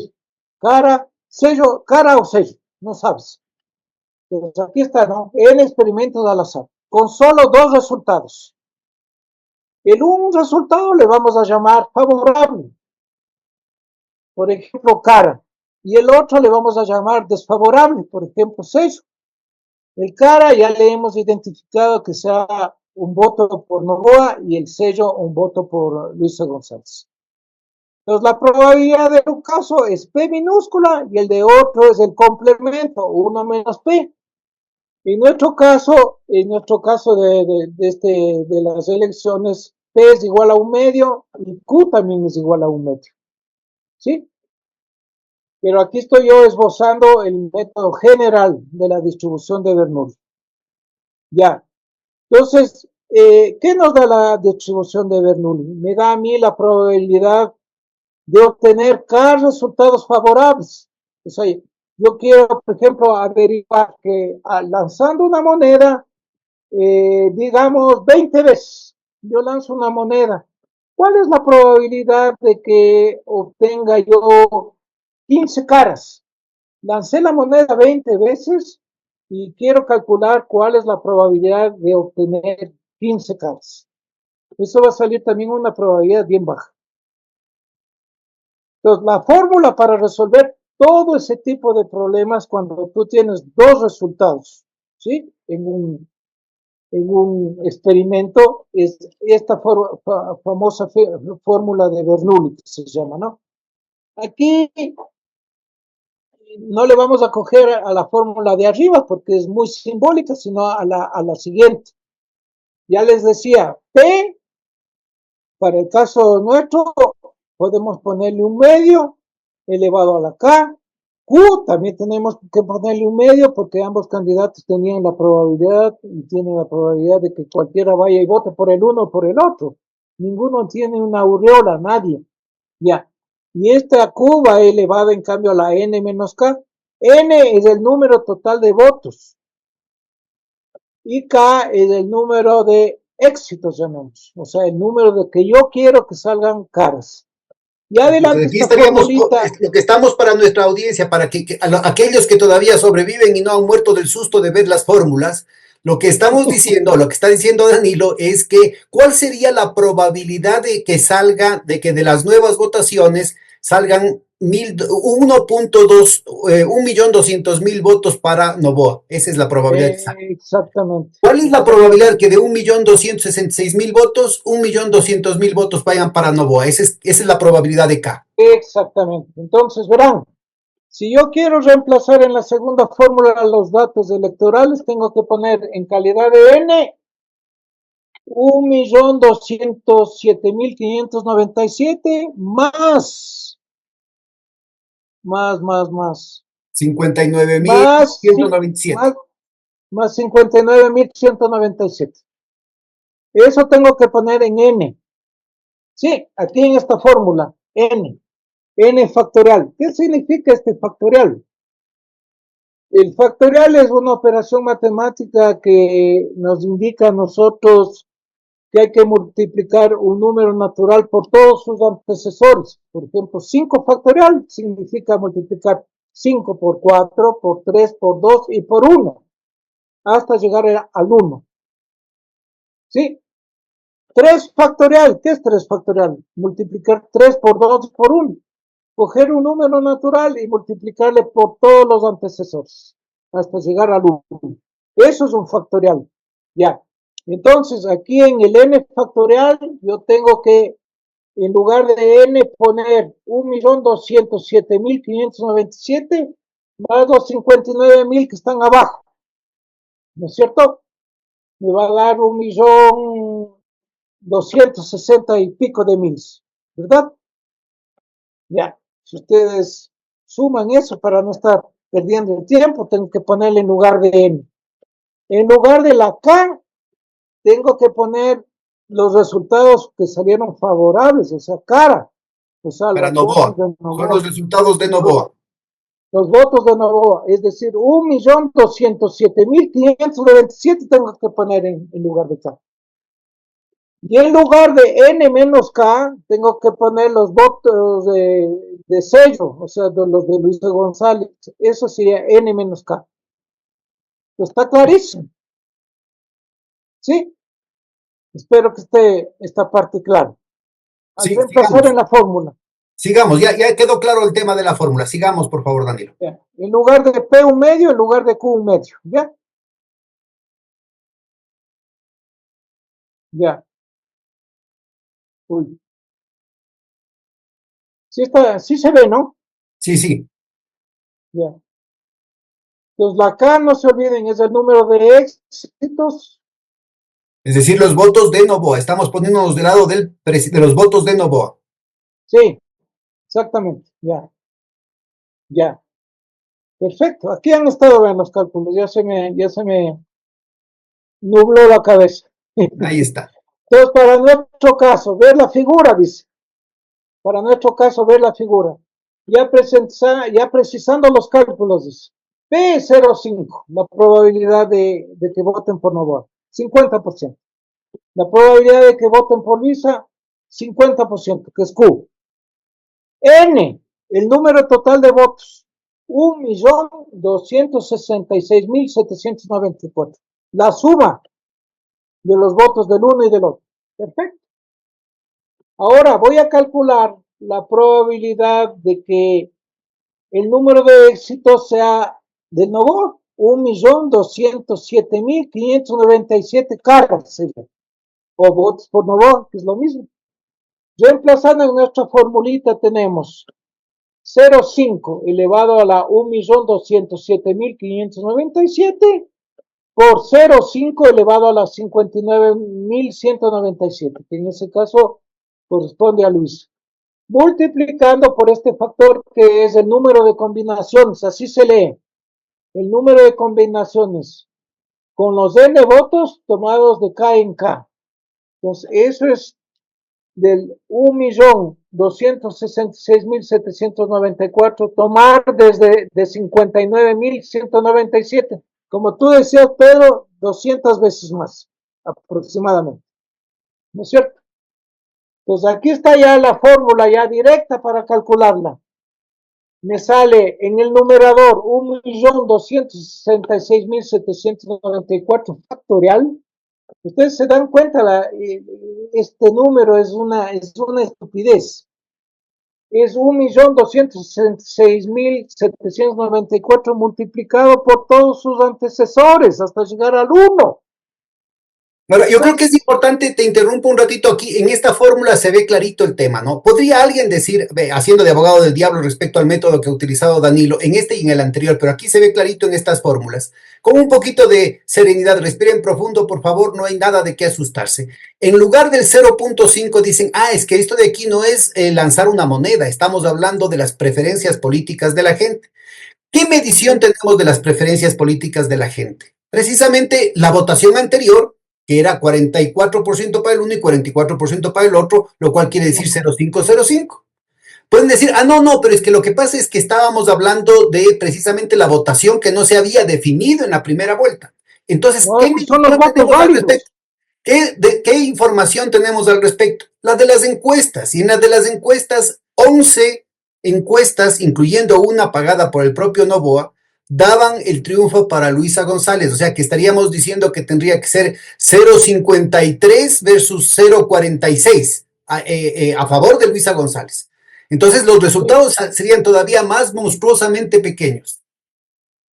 Cara o sello. No sabes. Entonces aquí está, ¿no? N experimentos al azar. Con solo dos resultados. El un resultado le vamos a llamar favorable. Por ejemplo, cara. Y el otro le vamos a llamar desfavorable. Por ejemplo, sello. El cara ya le hemos identificado que sea un voto por Novoa y el sello un voto por Luisa González. Entonces la probabilidad de un caso es P minúscula y el de otro es el complemento, 1 menos P. En nuestro caso de las elecciones, P es igual a un medio y Q también es igual a un medio. ¿Sí? Pero aquí estoy yo esbozando el método general de la distribución de Bernoulli. Ya. Entonces, ¿qué nos da la distribución de Bernoulli? Me da a mí la probabilidad de obtener cada resultados favorables. O sea, yo quiero, por ejemplo, averiguar que lanzando una moneda, digamos 20 veces, yo lanzo una moneda, ¿cuál es la probabilidad de que obtenga yo 15 caras? Lancé la moneda 20 veces y quiero calcular cuál es la probabilidad de obtener 15 caras. Eso va a salir también una probabilidad bien baja. Entonces, la fórmula para resolver todo ese tipo de problemas cuando tú tienes dos resultados, ¿sí? En un experimento es esta famosa fórmula de Bernoulli que se llama, ¿no? Aquí no le vamos a coger a la fórmula de arriba porque es muy simbólica, sino a la siguiente. Ya les decía, P, para el caso nuestro, podemos ponerle un medio elevado a la K. Q también tenemos que ponerle un medio porque ambos candidatos tenían la probabilidad y tienen la probabilidad de que cualquiera vaya y vote por el uno o por el otro. Ninguno tiene una aureola, nadie. Ya. Y esta Q va elevada en cambio a la N menos K. N es el número total de votos y K es el número de éxitos, llamamos. O sea, el número de que yo quiero que salgan caras. Y adelante Entonces aquí esta estaríamos, formulita. lo que estamos para nuestra audiencia, para que aquellos que todavía sobreviven y no han muerto del susto de ver las fórmulas, lo que estamos diciendo, lo que está diciendo Danilo es que cuál sería la probabilidad de que salga, de que de las nuevas votaciones salgan 1.2, 1.200.000 votos para Novoa. Esa es la probabilidad que salga. Exactamente. ¿Cuál es la Exactamente. probabilidad que de 1.266.000 votos, 1.200.000 votos vayan para Novoa? Esa es la probabilidad de K. Exactamente. Entonces, verán, si yo quiero reemplazar en la segunda fórmula los datos electorales, tengo que poner en calidad de N 1.207.597 más, 59.197. más, más 59.197. Eso tengo que poner en N. Sí, aquí en esta fórmula, N factorial. ¿Qué significa este factorial? El factorial es una operación matemática que nos indica a nosotros que hay que multiplicar un número natural por todos sus antecesores. Por ejemplo, 5 factorial significa multiplicar 5 por 4, por 3, por 2 y por 1, hasta llegar al 1. ¿Sí? 3 factorial, ¿qué es 3 factorial? Multiplicar 3 por 2 por 1. Coger un número natural y multiplicarle por todos los antecesores, hasta llegar al 1. Eso es un factorial. Ya. Entonces, aquí en el n factorial, yo tengo que, en lugar de n, poner 1.207.597 más los 59.000 que están abajo. ¿No es cierto? Me va a dar 1.260 y pico de mil, ¿verdad? Ya. Si ustedes suman eso para no estar perdiendo el tiempo, tengo que ponerle en lugar de n. En lugar de la k, tengo que poner los resultados que salieron favorables, o sea, cara, o sea, Para los votos Novoa. de Son los Novoa, resultados de los, Novoa. los votos de Novoa, es decir, 1.207.597 tengo que poner en lugar de K. Y en lugar de N menos K, tengo que poner los votos de sello, o sea, de los de Luis González. Eso sería N menos K. Está clarísimo, ¿sí? Espero que esté esta parte clara. Al Sí, reemplazar en sigamos. la fórmula, Sigamos, ya quedó claro el tema de la fórmula. Sigamos, por favor, Danilo. ¿ya? En lugar de P un medio, en lugar de Q un medio, ¿ya? Ya. Uy. Sí, está, sí se ve, ¿no? Sí, sí. Ya. Entonces, la K, no se olviden, es el número de éxitos. Es decir, los votos de Novoa. Estamos poniéndonos del lado de los votos de Novoa. Sí, exactamente. Ya, ya. Perfecto. Aquí han estado bien los cálculos. Ya se me nubló la cabeza. Ahí está. Entonces, para nuestro caso, ver la figura, dice. Para nuestro caso, ver la figura. Ya precisando los cálculos, dice. P05, la probabilidad de que voten por Novoa, 50%. La probabilidad de que voten por Luisa, 50%, que es Q. N, el número total de votos, 1.266.794. La suma de los votos del uno y del otro. Perfecto. Ahora voy a calcular la probabilidad de que el número de éxitos sea de nuevo 1.207.597 caras, o votos por Novoa, que es lo mismo. Reemplazando en nuestra formulita tenemos 0,5 elevado a la 1.207.597 por 0,5 elevado a la 59.197, que en ese caso corresponde a Luis. Multiplicando por este factor que es el número de combinaciones, así se lee, el número de combinaciones con los n votos tomados de K en K. Entonces, eso es del 1.266.794 tomar desde de 59.197. Como tú decías, Pedro, 200 veces más, aproximadamente. ¿No es cierto? Entonces aquí está ya la fórmula ya directa para calcularla. Me sale en el numerador 1.266.794 factorial. Ustedes se dan cuenta, este número es una estupidez. Es 1.266.794 multiplicado por todos sus antecesores hasta llegar al 1. Bueno, yo creo que es importante, te interrumpo un ratito aquí, en esta fórmula se ve clarito el tema, ¿no? ¿Podría alguien decir, haciendo de abogado del diablo respecto al método que ha utilizado Danilo en este y en el anterior, pero aquí se ve clarito en estas fórmulas, con un poquito de serenidad, respiren profundo, por favor, no hay nada de qué asustarse. En lugar del 0.5 dicen, es que esto de aquí no es lanzar una moneda, estamos hablando de las preferencias políticas de la gente. ¿Qué medición tenemos de las preferencias políticas de la gente? Precisamente la votación anterior, que era 44% para el uno y 44% para el otro, lo cual quiere decir 0,505. Pueden decir, no, pero es que lo que pasa es que estábamos hablando de precisamente la votación que no se había definido en la primera vuelta. Entonces, No, ¿qué son los medición votos tenemos al válidos. respecto? ¿Qué información tenemos al respecto? La de las encuestas. Y en la de las encuestas, 11 encuestas, incluyendo una pagada por el propio Novoa, daban el triunfo para Luisa González. O sea que estaríamos diciendo que tendría que ser 0,53 versus 0,46 a favor de Luisa González. Entonces los resultados serían todavía más monstruosamente pequeños.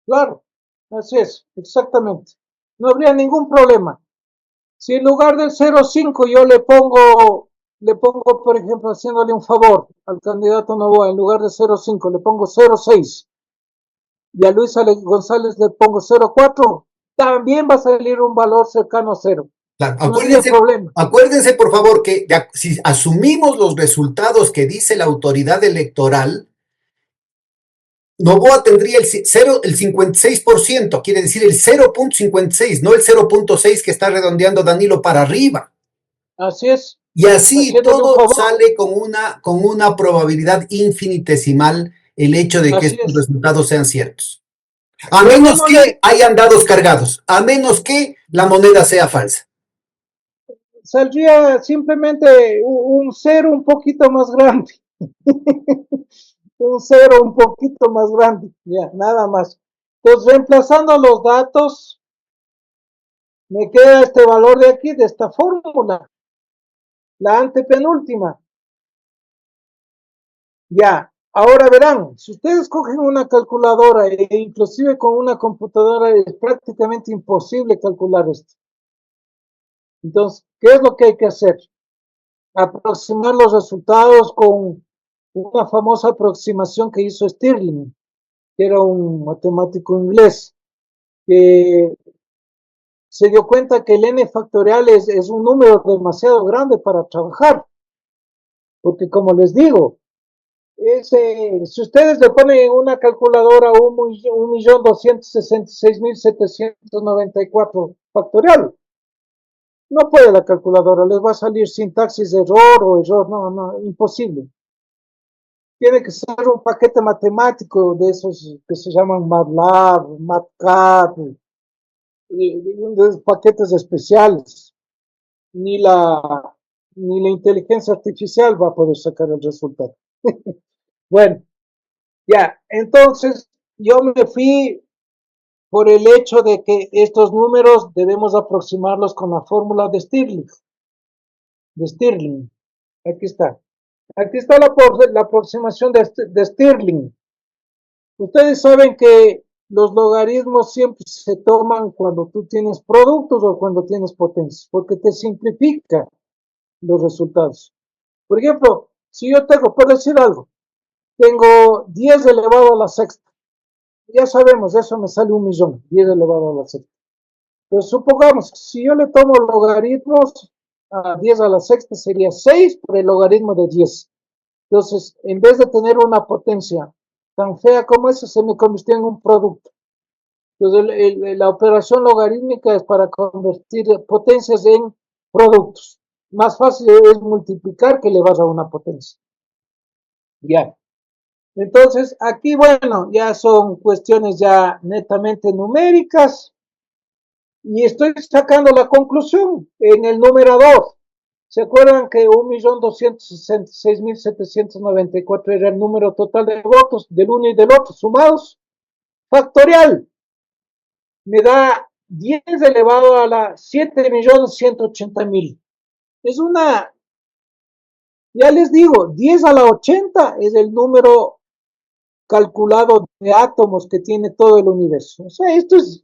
Claro, así es, exactamente. No habría ningún problema. Si en lugar del 0,5 yo le pongo, por ejemplo, haciéndole un favor al candidato Novoa, en lugar de 0,5 le pongo 0,6 y a Luisa González le pongo 0,4, también va a salir un valor cercano a 0. Claro, No habría problema. acuérdense por favor que si asumimos los resultados que dice la autoridad electoral, Novoa tendría el 56%, quiere decir el 0,56, no el 0,6 que está redondeando Danilo para arriba. Así es, Y así haciéndole un todo favor. sale con una probabilidad infinitesimal el hecho de que Así estos es. resultados sean ciertos. A menos que Llamémosle, hayan dados cargados, a menos que la moneda sea falsa. saldría simplemente un 0 un poquito más grande. Un 0 un poquito más grande, ya, nada más. Entonces, reemplazando los datos, me queda este valor de aquí, de esta fórmula, la antepenúltima. Ya, ahora verán, si ustedes cogen una calculadora e inclusive con una computadora es prácticamente imposible calcular esto. Entonces, ¿qué es lo que hay que hacer? Aproximar los resultados con una famosa aproximación que hizo Stirling, que era un matemático inglés, que se dio cuenta que el n factorial es un número demasiado grande para trabajar, porque como les digo, si ustedes le ponen en una calculadora 1.266.794 factorial, no puede la calculadora, les va a salir sintaxis de error o error, no, imposible. Tiene que ser un paquete matemático de esos que se llaman MATLAB, MATCAD, de paquetes especiales. Ni la, ni la inteligencia artificial va a poder sacar el resultado. Bueno, ya, entonces yo me fui por el hecho de que estos números debemos aproximarlos con la fórmula de Stirling. Aquí está. Aquí está la aproximación de Stirling. Ustedes saben que los logaritmos siempre se toman cuando tú tienes productos o cuando tienes potencias, porque te simplifica los resultados. Por ejemplo, si yo tengo, por decir algo, tengo 10 elevado a la sexta. Ya sabemos, eso me sale 1.000.000, 10 elevado a la sexta. Pero supongamos, si yo le tomo logaritmos a 10 a la sexta, sería 6 por el logaritmo de 10. Entonces, en vez de tener una potencia tan fea como esa, se me convirtió en un producto. Entonces, la operación logarítmica es para convertir potencias en productos. Más fácil es multiplicar que elevar a una potencia. Ya. Entonces, aquí, bueno, ya son cuestiones ya netamente numéricas y estoy sacando la conclusión en el numerador. ¿Se acuerdan que 1.266.794 era el número total de votos del uno y del otro, sumados? Factorial, me da 10 elevado a la 7.180.000. Es una, ya les digo, 10 a la 80 es el número calculado de átomos que tiene todo el universo. O sea, esto es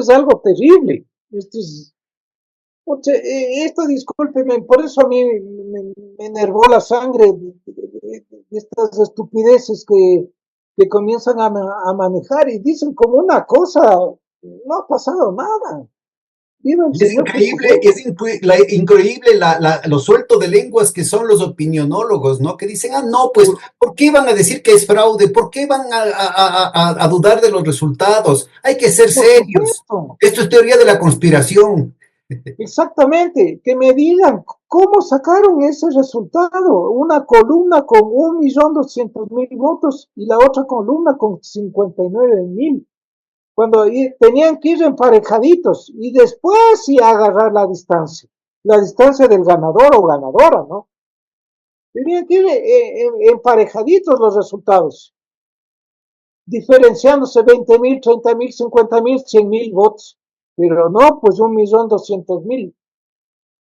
algo terrible. Esto, discúlpeme, por eso a mí me enervó la sangre de estas estupideces que comienzan a manejar y dicen como una cosa, no ha pasado nada. Viva el Y es señor increíble, presidente. increíble lo suelto de lenguas que son los opinionólogos, ¿no? Que dicen, ah, no, pues, Por, ¿por qué van a decir que es fraude? ¿Por qué van a dudar de los resultados? Hay que ser por serios. supuesto. Esto es teoría de la conspiración. Exactamente, que me digan cómo sacaron ese resultado. Una columna con 1.200.000 votos y la otra columna con 59.000. Cuando tenían que ir emparejaditos y después sí agarrar la distancia del ganador o ganadora, ¿no? Tenían que ir emparejaditos los resultados, diferenciándose 20.000, 30.000, 50.000, 100.000 votos. Pero no, pues 1.200.000.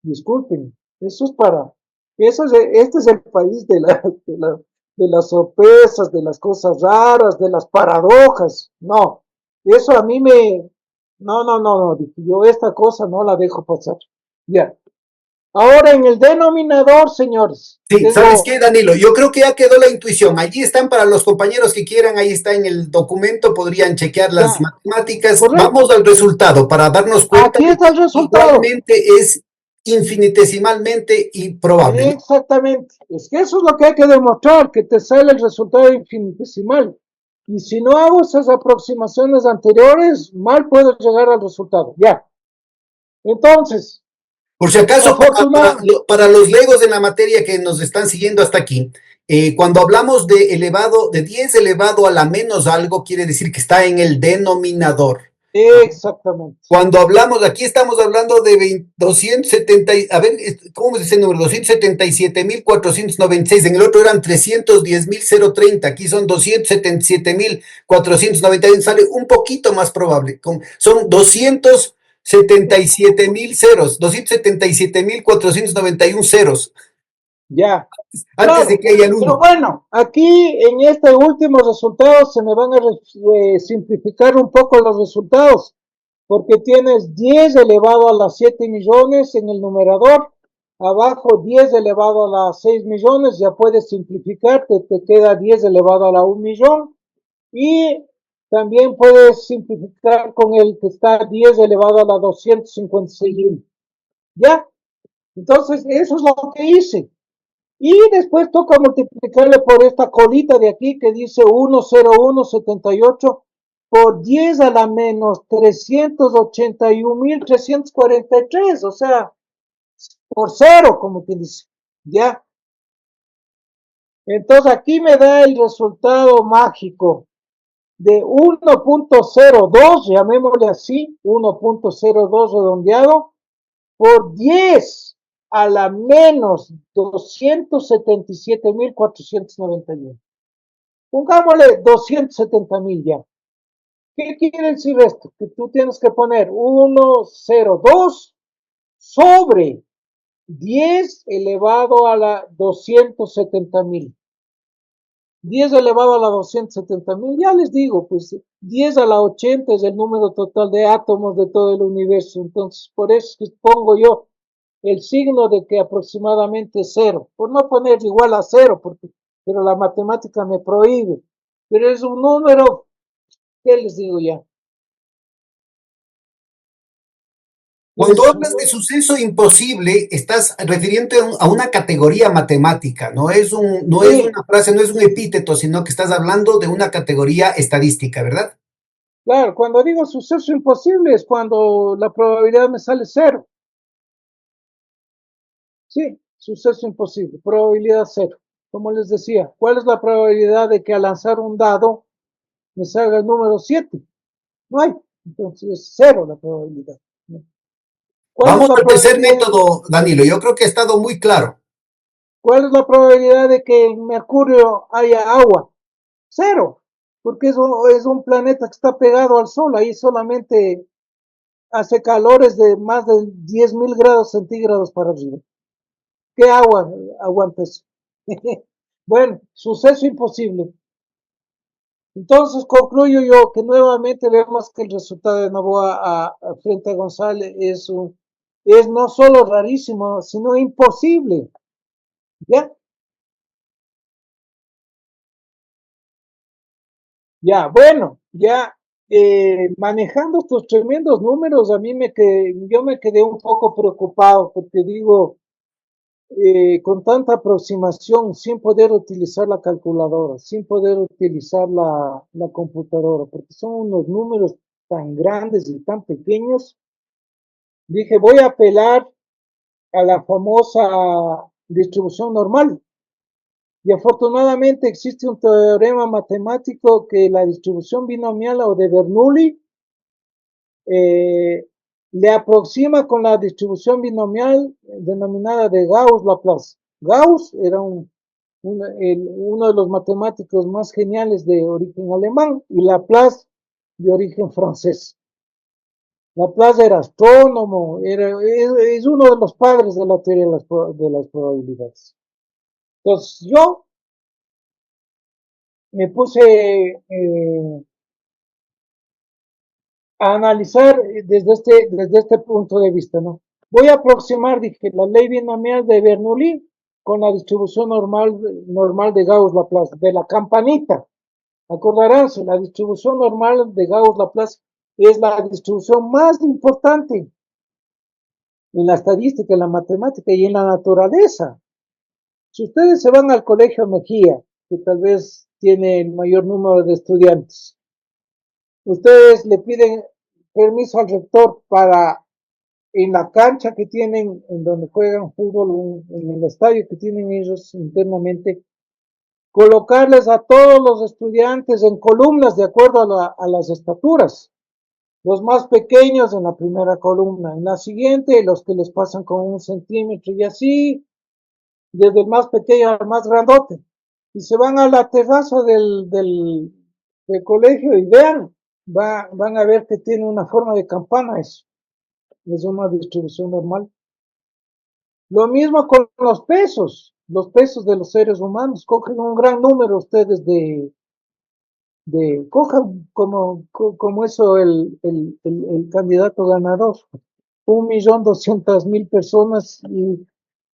Disculpen, eso es para, este es el país de las sorpresas, de las cosas raras, de las paradojas. No, eso a mí no, yo esta cosa no la dejo pasar. Ya. Ahora en el denominador, señores, Sí, ¿sabes tengo, qué, Danilo? Yo creo que ya quedó la intuición. Allí están para los compañeros que quieran, ahí está en el documento, podrían chequear las ya, matemáticas. correcto. Vamos al resultado para darnos cuenta Aquí de está que el resultado. igualmente es infinitesimalmente improbable, ¿no? Exactamente. Es que eso es lo que hay que demostrar, que te sale el resultado infinitesimal. Y si no hago esas aproximaciones anteriores, mal puedo llegar al resultado. Ya. Entonces, Por si acaso, afortunadamente, para los legos de la materia que nos están siguiendo hasta aquí, cuando hablamos de elevado, de 10 elevado a la menos algo, quiere decir que está en el denominador. exactamente. Cuando hablamos, aquí estamos hablando de 270, a ver, ¿cómo es ese número? 277.496, en el otro eran 310.030, aquí son 277.491, sale un poquito más probable, son 277.000 ceros, 277.491 ceros, Ya. antes de Claro. que haya el Pero uno. bueno, aquí en este último resultado se me van a simplificar un poco los resultados, porque tienes 10 elevado a las 7 millones en el numerador, abajo 10 elevado a las 6 millones, ya puedes simplificar, te queda 10 elevado a la 1 millón, y también puedes simplificar con el que está 10 elevado a la 256.000. ¿Ya? Entonces, eso es lo que hice. Y después toca multiplicarle por esta colita de aquí que dice 10178 por 10 a la menos 381.343, o sea, por cero, como quien dice. Ya. Entonces aquí me da el resultado mágico de 1.02, llamémosle así, 1.02 redondeado, por 10 a la menos 277.491. Pongámosle 270.000 ya. ¿Qué quiere decir esto? Que tú tienes que poner 102 sobre 10 elevado a la 270.000. 10 elevado a la 270.000, ya les digo, pues 10 a la 80 es el número total de átomos de todo el universo. Entonces, por eso pongo yo el signo de que aproximadamente es cero, por no poner igual a cero, pero la matemática me prohíbe. Pero es un número, ¿qué les digo ya? Cuando Es, hablas de suceso imposible, estás refiriendo a una categoría matemática, no es sí, una frase, no es un epíteto, sino que estás hablando de una categoría estadística, ¿verdad? claro, cuando digo suceso imposible es cuando la probabilidad me sale cero. Sí, suceso imposible, probabilidad cero. Como les decía, ¿cuál es la probabilidad de que al lanzar un dado me salga el número 7? No hay. Entonces es cero la probabilidad, ¿no? ¿Cuál es Vamos la al tercer probabilidad? método, Danilo. Yo creo que ha estado muy claro. ¿Cuál es la probabilidad de que en Mercurio haya agua? Cero, porque es un planeta que está pegado al Sol, ahí solamente hace calores de más de 10.000 grados centígrados para arriba. ¿Qué agua aguanta eso? Bueno, suceso imposible. Entonces concluyo yo que nuevamente vemos que el resultado de Novoa frente a González es no solo rarísimo, sino imposible. ¿Ya? Ya, bueno, ya manejando estos tremendos números, yo me quedé un poco preocupado porque digo, con tanta aproximación, sin poder utilizar la calculadora, sin poder utilizar la computadora, porque son unos números tan grandes y tan pequeños, dije, voy a apelar a la famosa distribución normal. Y afortunadamente existe un teorema matemático que la distribución binomial o de Bernoulli eh, le aproxima con la distribución binomial denominada de Gauss-Laplace. Gauss era uno de los matemáticos más geniales de origen alemán y Laplace de origen francés. Laplace era astrónomo, es uno de los padres de la teoría de las probabilidades. Entonces yo me puse a analizar desde este punto de vista, ¿no? Voy a aproximar, dije, la ley binomial de Bernoulli con la distribución normal de Gauss-Laplace, de la campanita. Acordarán, la distribución normal de Gauss-Laplace es la distribución más importante en la estadística, en la matemática y en la naturaleza. Si ustedes se van al Colegio Mejía, que tal vez tiene el mayor número de estudiantes, ustedes le piden permiso al rector para en la cancha que tienen, en donde juegan fútbol, en el estadio que tienen ellos internamente, colocarles a todos los estudiantes en columnas de acuerdo a las estaturas. Los más pequeños en la primera columna, en la siguiente los que les pasan con 1 centímetro y así, desde el más pequeño al más grandote. Y se van a la terraza del colegio y vean, van a ver que tiene una forma de campana eso. Es una distribución normal. Lo mismo con los pesos de los seres humanos. Cogen un gran número ustedes cojan como eso el candidato ganador. 1.200.000 personas y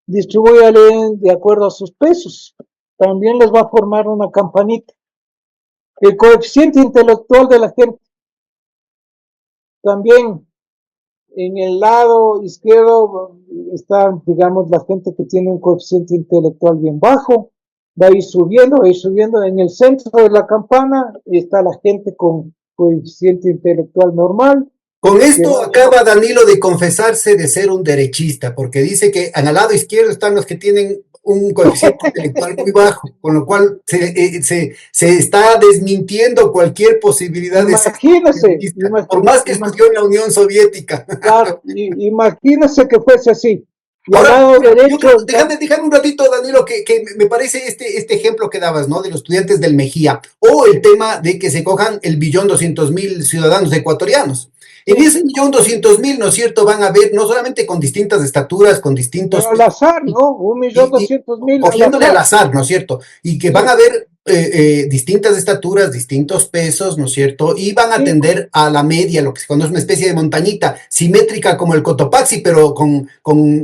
distribúyale de acuerdo a sus pesos. También les va a formar una campanita. El coeficiente intelectual de la gente. También en el lado izquierdo está, digamos, la gente que tiene un coeficiente intelectual bien bajo. Va a ir subiendo, va a ir subiendo. En el centro de la campana está la gente con coeficiente intelectual normal. Con esto acaba Danilo de confesarse de ser un derechista, porque dice que al lado izquierdo están los que tienen un coeficiente intelectual muy bajo, con lo cual se está desmintiendo cualquier posibilidad de ser Imagínese, derechista, por más que estudió en la Unión Soviética. claro, imagínese que fuese así. Y al Ahora, lado yo derecho, creo, déjame un ratito, Danilo, que me parece este ejemplo que dabas, ¿no? De los estudiantes del Mejía, o el tema de que se cojan el 1.200.000 ciudadanos ecuatorianos. En sí, ese 1.200.000, ¿no es cierto?, van a ver, no solamente con distintas estaturas, con pero distintos, al azar, ¿no? Un millón y doscientos mil al cogiéndole al azar. azar, ¿no es cierto? Y que van Sí, a ver distintas estaturas, distintos pesos, ¿no es cierto? Y van a sí, tender a la media, lo que se conoce una especie de montañita, simétrica como el Cotopaxi, pero con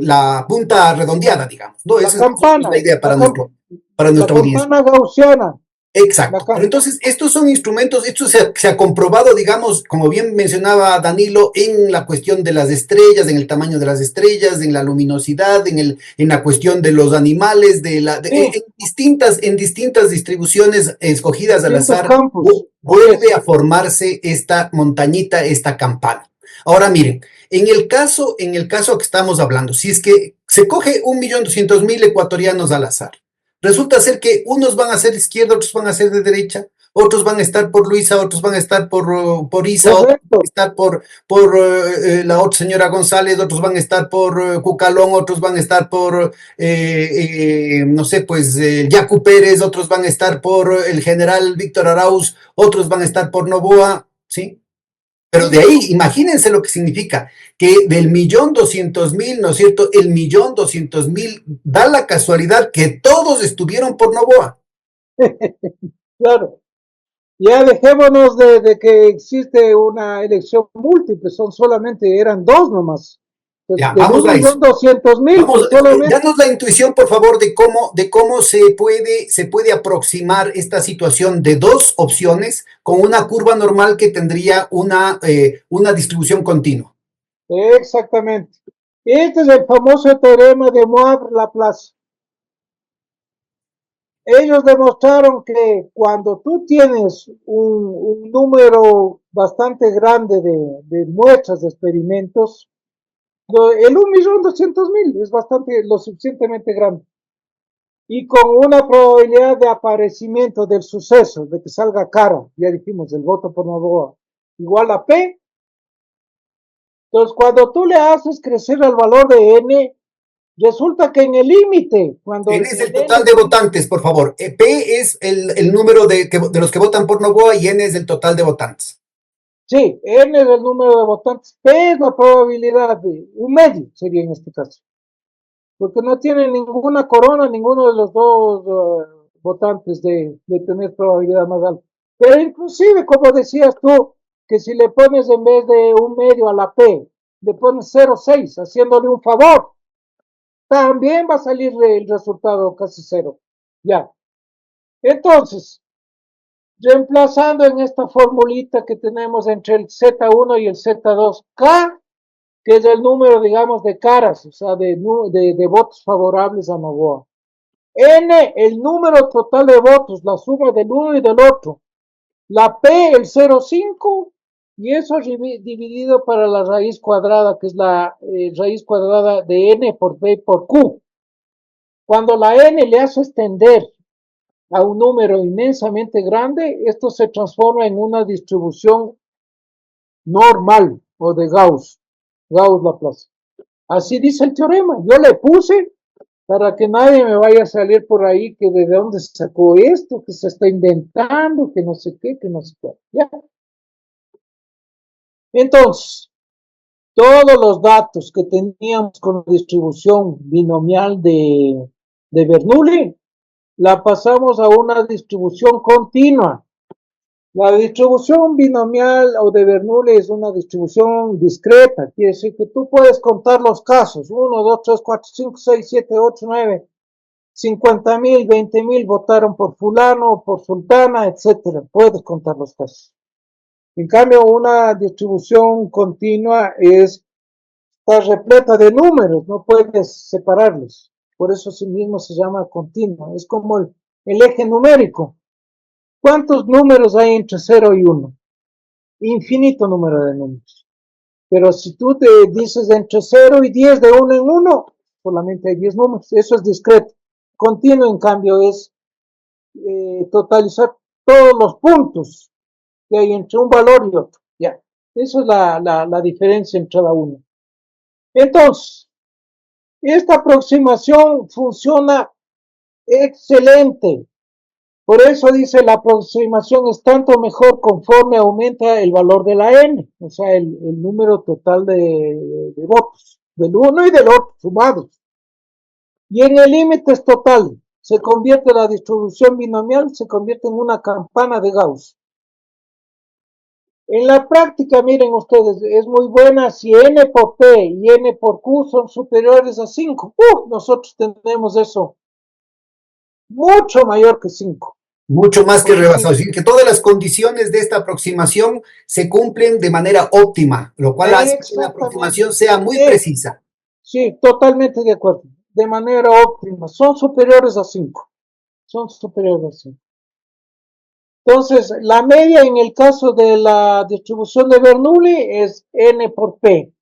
la punta redondeada, digamos, ¿no? la Esa es más o menos campana, la idea para la nuestra audiencia. campana gaussiana. La Exacto. Pero cam- entonces, estos son instrumentos, esto se ha comprobado, digamos, como bien mencionaba Danilo, en la cuestión de las estrellas, en el tamaño de las estrellas, en la luminosidad, en la cuestión de los animales, sí, en distintas distribuciones escogidas al distintos azar, campos. Así vuelve es. a formarse esta montañita, esta campana. Ahora miren, en el caso que estamos hablando, si es que se coge 1.200.000 ecuatorianos al azar, resulta ser que unos van a ser de izquierda, otros van a ser de derecha, otros van a estar por Luisa, otros van a estar por Isa, otros van a correcto. estar por la otra señora González, otros van a estar por Cucalón, otros van a estar por, no sé, pues Yacu Pérez, otros van a estar por el general Víctor Arauz, otros van a estar por Novoa, ¿sí? Pero de ahí, imagínense lo que significa, que del 1.200.000, ¿no es cierto? El 1.200.000 da la casualidad que todos estuvieron por Novoa. Claro. Ya dejémonos de que existe una elección múltiple, eran dos nomás. Entonces, Ya, del vamos un a eso. millón doscientos mil, Vamos, pues solamente, danos la intuición, por favor, de cómo se puede aproximar esta situación de dos opciones con una curva normal que tendría una distribución continua. exactamente. Este es el famoso teorema de Moivre-Laplace. Ellos demostraron que cuando tú tienes un número bastante grande de muestras de experimentos, el 1.200.000 es bastante, lo suficientemente grande. Y con una probabilidad de aparecimiento del suceso, de que salga cara, ya dijimos, el voto por Novoa, igual a P. Entonces, cuando tú le haces crecer el valor de N, resulta que en el límite, cuando N el es el N total de votantes, por favor. P es el número de los que votan por Novoa y N es el total de votantes. sí, N es el número de votantes, P es la probabilidad de un medio, sería en este caso, porque no tiene ninguna corona, ninguno de los dos votantes de tener probabilidad más alta. Pero inclusive, como decías tú, que si le pones en vez de un medio a la P, le pones 0,6, haciéndole un favor, también va a salir el resultado casi cero. Ya. Entonces, reemplazando en esta formulita que tenemos entre el Z1 y el Z2, K, que es el número, digamos, de caras, o sea, de votos favorables a Novoa. N, el número total de votos, la suma del uno y del otro. La P, el 0,5, y eso dividido para la raíz cuadrada, que es la raíz cuadrada de N por B por Q. Cuando la N le hace extender a un número inmensamente grande, esto se transforma en una distribución normal o de Gauss, Gauss-Laplace. Así dice el teorema. Yo le puse para que nadie me vaya a salir por ahí que de dónde sacó esto, que se está inventando, que no sé qué, que no sé qué. ¿Ya? Entonces, todos los datos que teníamos con la distribución binomial de Bernoulli, la pasamos a una distribución continua. La distribución binomial o de Bernoulli es una distribución discreta, quiere decir que tú puedes contar los casos, 1, 2, 3, 4, 5, 6, 7, 8, 9, 50.000, 20.000 votaron por fulano, por sultana, etcétera. Puedes contar los casos. En cambio, una distribución continua está repleta de números, no puedes separarlos. Por eso sí mismo se llama continua. Es como el eje numérico. ¿Cuántos números hay entre 0 y 1? Infinito número de números. Pero si tú te dices entre 0 y 10, de uno en uno, solamente hay 10 números. Eso es discreto. Continuo, en cambio, es totalizar todos los puntos que hay entre un valor y otro. Ya. Esa es la diferencia entre cada uno. Entonces, esta aproximación funciona excelente. Por eso dice la aproximación es tanto mejor conforme aumenta el valor de la n, o sea, el número total de votos, del uno y del otro, sumados. Y en el límite es total, se convierte la distribución binomial, se convierte en una campana de Gauss. En la práctica, miren ustedes, es muy buena si n por p y n por q son superiores a 5. Nosotros tenemos eso mucho mayor que 5. Mucho más que Por rebasado. decir, Es decir, que todas las condiciones de esta aproximación se cumplen de manera óptima, lo cual hace que la exactamente. aproximación sea muy Sí, precisa. sí, totalmente de acuerdo. De manera óptima. Son superiores a 5. Son superiores a 5. Entonces, la media en el caso de la distribución de Bernoulli es n por p.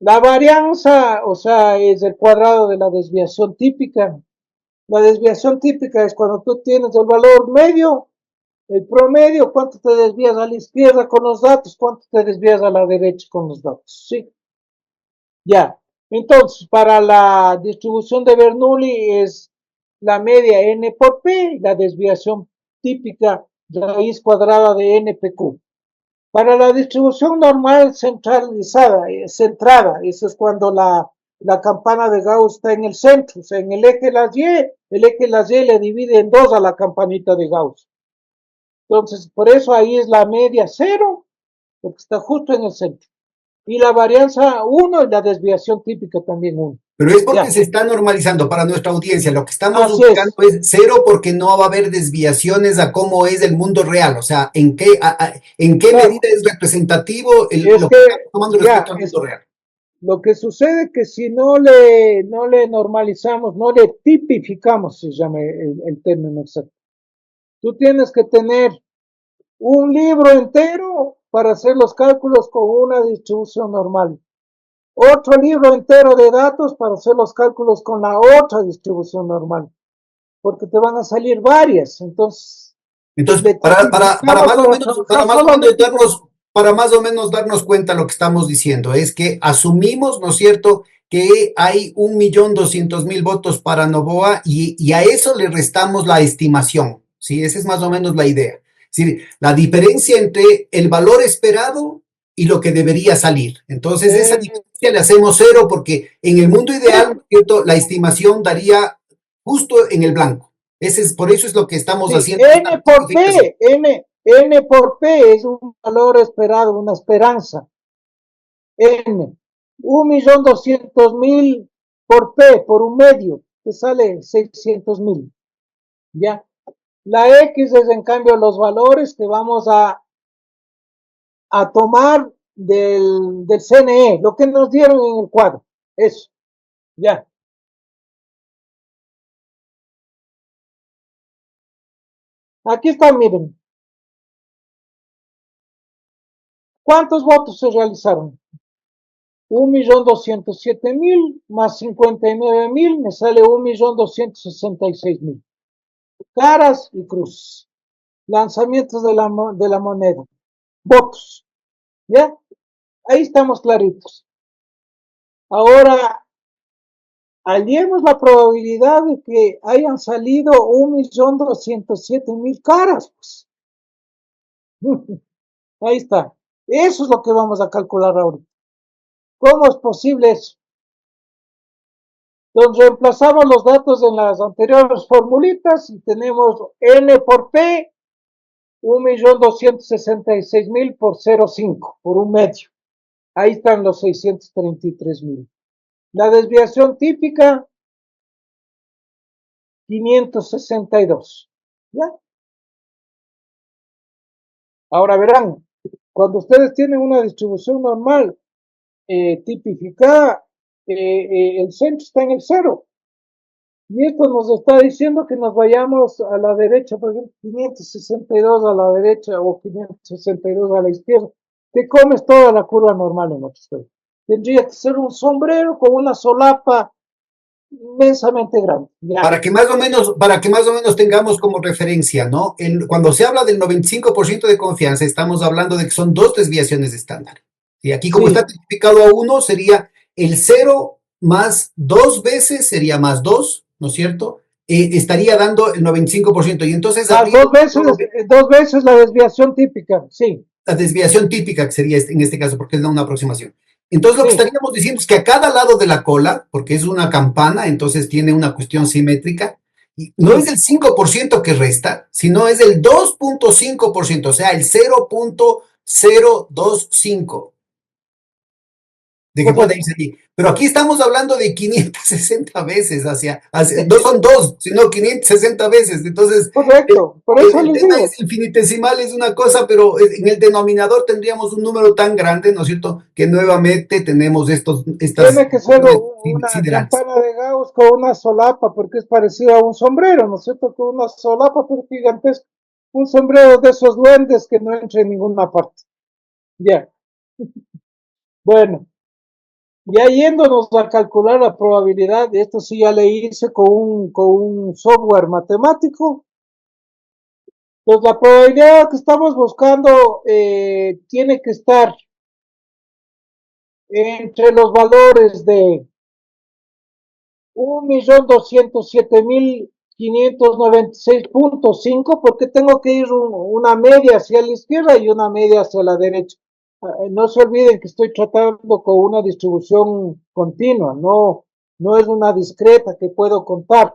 La varianza, o sea, es el cuadrado de la desviación típica. La desviación típica es cuando tú tienes el valor medio El promedio, cuánto te desvías a la izquierda con los datos, cuánto te desvías a la derecha con los datos. Sí, ya. Entonces, para la distribución de Bernoulli es la media n por p, la desviación típica raíz cuadrada de npq. Para la distribución normal centralizada, centrada, eso es cuando la campana de Gauss está en el centro, o sea, en el eje de las Y, el eje de las Y le divide en dos a la campanita de Gauss. Entonces, por eso ahí es la media cero, porque está justo en el centro. Y la varianza 1 y la desviación típica también 1. Pero es porque Ya, se está normalizando para nuestra audiencia. Lo que estamos así ubicando es. es cero porque no va a haber desviaciones a cómo es el mundo real. O sea, en qué medida Claro, es representativo es lo que que estamos tomando respecto ya, al es mundo real. lo que sucede es que si no le normalizamos, no le tipificamos, se llama el término exacto. Tú tienes que tener un libro entero para hacer los cálculos con una distribución normal. Otro libro entero de datos para hacer los cálculos con la otra distribución normal, porque te van a salir varias. Entonces, Entonces, le tipificamos para trabajar solamente con eso. para más o menos darnos cuenta lo que estamos diciendo, es que asumimos, ¿no es cierto?, que hay 1.200.000 votos para Novoa y a eso le restamos la estimación, ¿sí? Esa es más o menos la idea. Es decir, la diferencia entre el valor esperado y lo que debería salir. Entonces, esa Eh, diferencia le hacemos cero porque en el mundo ideal, ¿no es cierto?, la estimación daría justo en el blanco. Por eso es lo que estamos sí, haciendo esta N por modificación. P, N por P es un valor esperado, una esperanza. N, 1.200.000 por P, por un medio, te sale 600.000. ¿Ya? La X es en cambio los valores que vamos a tomar del CNE, lo que nos dieron en el cuadro. Eso, ya. Aquí está, miren. ¿Cuántos votos se realizaron? 1.207.000 más 59.000 me sale 1.266.000. Caras y cruces. Lanzamientos de la moneda. Votos. ¿Ya? Ahí estamos claritos. Ahora, hallemos la probabilidad de que hayan salido 1.207.000 caras. Pues. Ahí está. Eso es lo que vamos a calcular ahora. ¿Cómo es posible eso? Entonces reemplazamos los datos en las anteriores formulitas y tenemos N por P, 1.266.000 por 0,5, por un medio. Ahí están los 633.000. La desviación típica, 562. ¿Ya? Ahora verán, cuando ustedes tienen una distribución normal tipificada, el centro está en el cero. Y esto nos está diciendo que nos vayamos a la derecha, por ejemplo, 562 a la derecha o 562 a la izquierda. Te comes toda la curva normal en otros casos. Tendría que ser un sombrero con una solapa inmensamente grande. Ya. Para que más o menos tengamos como referencia, ¿no? Cuando se habla del 95% de confianza, estamos hablando de que son dos desviaciones estándar. Y aquí, como está Sí. tipificado a uno, sería el cero más dos veces, sería más dos, ¿no es cierto? Estaría dando el 95%. Y entonces Más habría dos veces la desviación típica. Sí, la desviación típica, que sería en este caso, porque es una aproximación. Entonces, lo que sí. estaríamos diciendo es que a cada lado de la cola, porque es una campana, entonces tiene una cuestión simétrica, y no es Sí. el 5% que resta, sino es el 2.5%, o sea, el 0.025 de que puede Correcto. irse allí. Pero aquí estamos hablando de 560 veces no son dos, sino 560 veces. Entonces, el, Correcto. Por eso el les tema digo, es infinitesimal, es una cosa, pero en el denominador tendríamos un número tan grande, ¿no es cierto?, que nuevamente tenemos estas tiene que ser una siderales. campana de Gauss con una solapa, porque es parecido a un sombrero, ¿no es cierto? Con una solapa, pero gigantesca. Un sombrero de esos duendes que no entra en ninguna parte. Ya. Bueno, ya yéndonos a calcular la probabilidad, esto sí ya le hice con un software matemático. Pues la probabilidad que estamos buscando tiene que estar entre los valores de 1.207.596.5, porque tengo que ir una media hacia la izquierda y una media hacia la derecha. No se olviden que estoy tratando con una distribución continua, no es una discreta que puedo contar.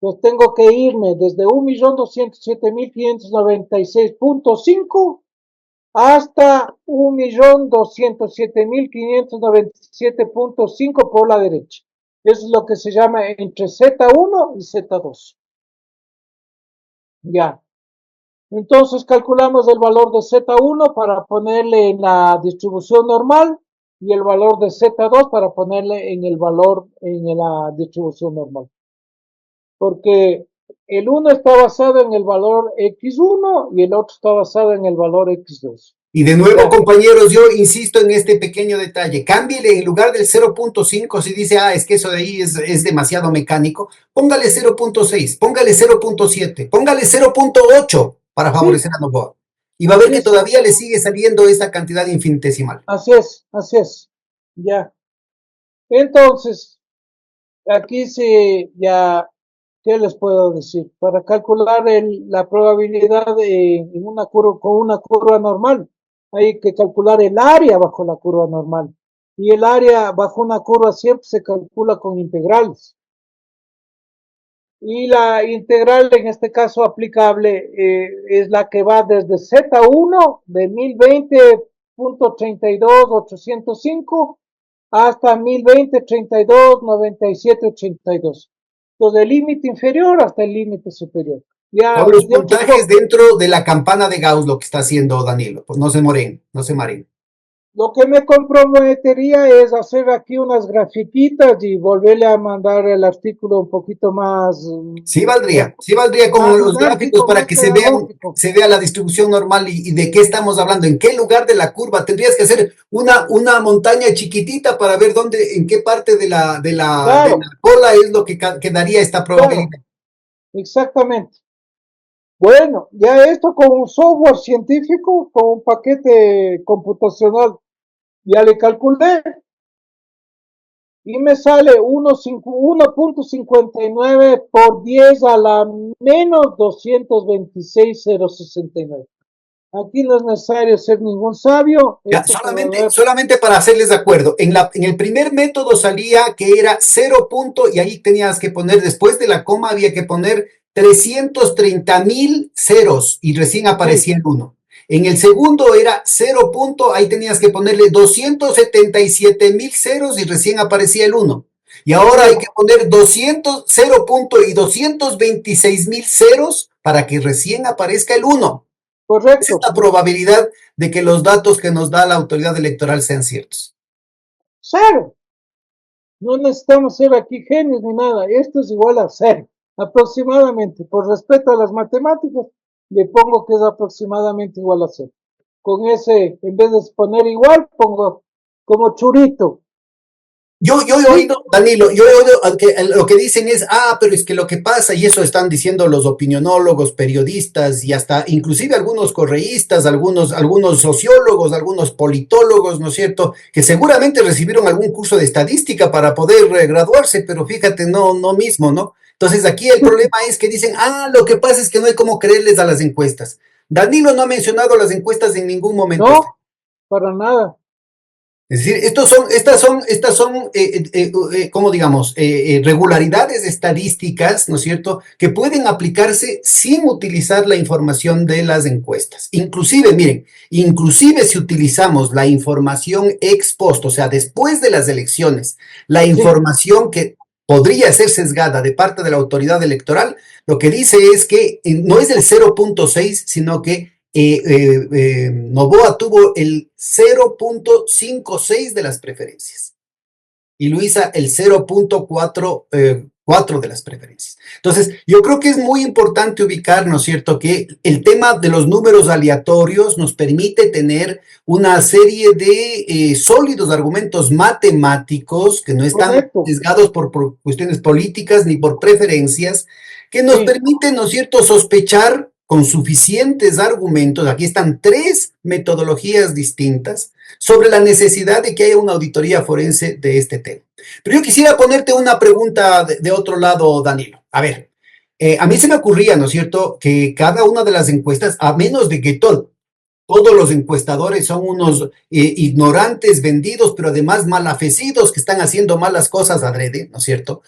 Entonces tengo que irme desde 1.207.596.5 hasta 1.207.597.5 por la derecha. Eso es lo que se llama entre Z1 y Z2. Ya. Entonces calculamos el valor de Z1 para ponerle en la distribución normal y el valor de Z2 para ponerle en el valor en la distribución normal. Porque el uno está basado en el valor X1 y el otro está basado en el valor X2. Y de nuevo, Ya. compañeros, yo insisto en este pequeño detalle. Cámbiele en lugar del 0.5, si dice, es que eso de ahí es demasiado mecánico, póngale 0.6, póngale 0.7, póngale 0.8 para Sí, favorecer a Novoa. Y va a ver que sí, sí. todavía le sigue saliendo esta cantidad infinitesimal. Así es, así es. Ya. Entonces, aquí sí, ya, ¿qué les puedo decir? Para calcular la probabilidad en una curva, con una curva normal, hay que calcular el área bajo la curva normal. Y el área bajo una curva siempre se calcula con integrales. Y la integral en este caso aplicable es la que va desde Z1 de 1020.32.805 hasta 1020.32.97.82. Entonces, el límite inferior hasta el límite superior. Son Ya, los de otra puntajes forma, dentro de la campana de Gauss lo que está haciendo Danilo. Pues no se moren, no se maren. lo que me comprometería es hacer aquí unas grafiquitas y volverle a mandar el artículo un poquito más, Sí valdría con más los gráficos didáctico, para más que pedagógico. se vea la distribución normal y de qué estamos hablando, en qué lugar de la curva. Tendrías que hacer una montaña chiquitita para ver dónde, en qué parte de la Claro, cola es lo que quedaría esta claro, probabilidad. exactamente. Bueno, ya esto con un software científico, con un paquete computacional, ya le calculé y me sale 1.59 por 10 a la menos 226.069. Aquí no es necesario ser ningún sabio, Ya, esto se va a ver. solamente para hacerles de acuerdo, en el primer método salía que era 0 y ahí tenías que poner, después de la coma había que poner 330.000 ceros y recién Sí, aparecía el uno. En el segundo era 0 ahí tenías que ponerle 277.000 ceros y recién aparecía el uno. Y ahora hay sí, que poner 200, 0 y 226.000 ceros para que recién aparezca el uno. Esa es correcto. la probabilidad de que los datos que nos da la autoridad electoral sean ciertos. Cero. No necesitamos ser aquí genios ni nada. Esto es igual a cero. Aproximadamente. Por respeto a las matemáticas, le pongo que es aproximadamente igual a cero. Con ese, en vez de poner igual, pongo como churito. Yo he Sí, oído, Danilo, yo he oído que lo que dicen es, pero es que lo que pasa, y eso están diciendo los opinionólogos, periodistas y hasta inclusive algunos correístas, algunos sociólogos, algunos politólogos, ¿no es cierto?, que seguramente recibieron algún curso de estadística para poder graduarse, pero fíjate, no mismo, ¿no? Entonces aquí el problema es que dicen, lo que pasa es que no hay cómo creerles a las encuestas. Danilo no ha mencionado las encuestas en ningún momento. no, para nada. Es decir, estas son ¿cómo digamos? Regularidades estadísticas, ¿no es cierto?, que pueden aplicarse sin utilizar la información de las encuestas. Inclusive, miren, inclusive si utilizamos la información ex post, o sea, después de las elecciones, la Sí, información que podría ser sesgada de parte de la autoridad electoral, lo que dice es que no es el 0.6, sino que Novoa tuvo el 0.56 de las preferencias y Luisa el 0.4 de las preferencias. Entonces, yo creo que es muy importante ubicar, ¿no es cierto?, que el tema de los números aleatorios nos permite tener una serie de sólidos argumentos matemáticos que no están correcto. sesgados por cuestiones políticas ni por preferencias, que nos Sí, permiten, ¿no es cierto?, sospechar con suficientes argumentos, aquí están 3 metodologías distintas sobre la necesidad de que haya una auditoría forense de este tema. Pero yo quisiera ponerte una pregunta de otro lado, Danilo. A ver, a mí se me ocurría, ¿no es cierto?, que cada una de las encuestas, a menos de que todos los encuestadores son unos ignorantes, vendidos, pero además malafecidos que están haciendo malas cosas adrede, ¿no es cierto?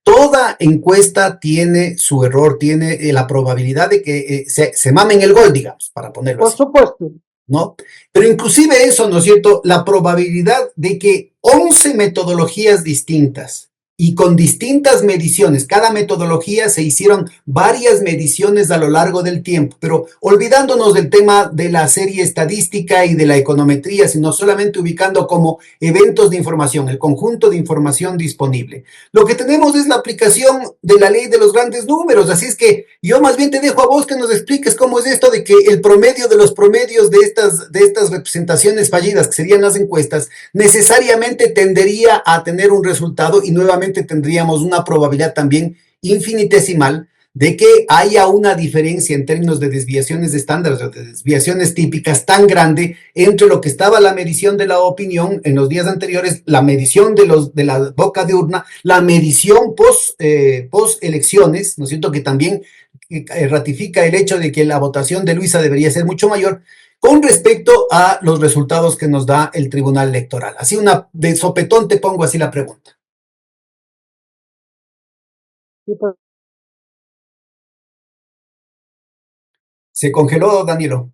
Toda encuesta tiene su error, tiene la probabilidad de que se mamen el gol, digamos, para ponerlo Por así, supuesto. ¿no? Pero inclusive eso, ¿no es cierto? La probabilidad de que 11 metodologías distintas y con distintas mediciones, cada metodología se hicieron varias mediciones a lo largo del tiempo, pero olvidándonos del tema de la serie estadística y de la econometría, sino solamente ubicando como eventos de información, el conjunto de información disponible. Lo que tenemos es la aplicación de la ley de los grandes números, así es que yo más bien te dejo a vos que nos expliques cómo es esto de que el promedio de los promedios de estas representaciones fallidas, que serían las encuestas, necesariamente tendería a tener un resultado y nuevamente tendríamos una probabilidad también infinitesimal de que haya una diferencia en términos de desviaciones de estándares o de desviaciones típicas tan grande entre lo que estaba la medición de la opinión en los días anteriores, la medición de la boca de urna, la medición post elecciones, ¿no es cierto?, que también ratifica el hecho de que la votación de Luisa debería ser mucho mayor con respecto a los resultados que nos da el Tribunal Electoral. Así de sopetón te pongo así la pregunta. Se congeló, Danilo.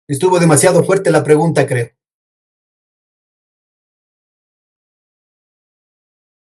Estuvo demasiado fuerte la pregunta, creo.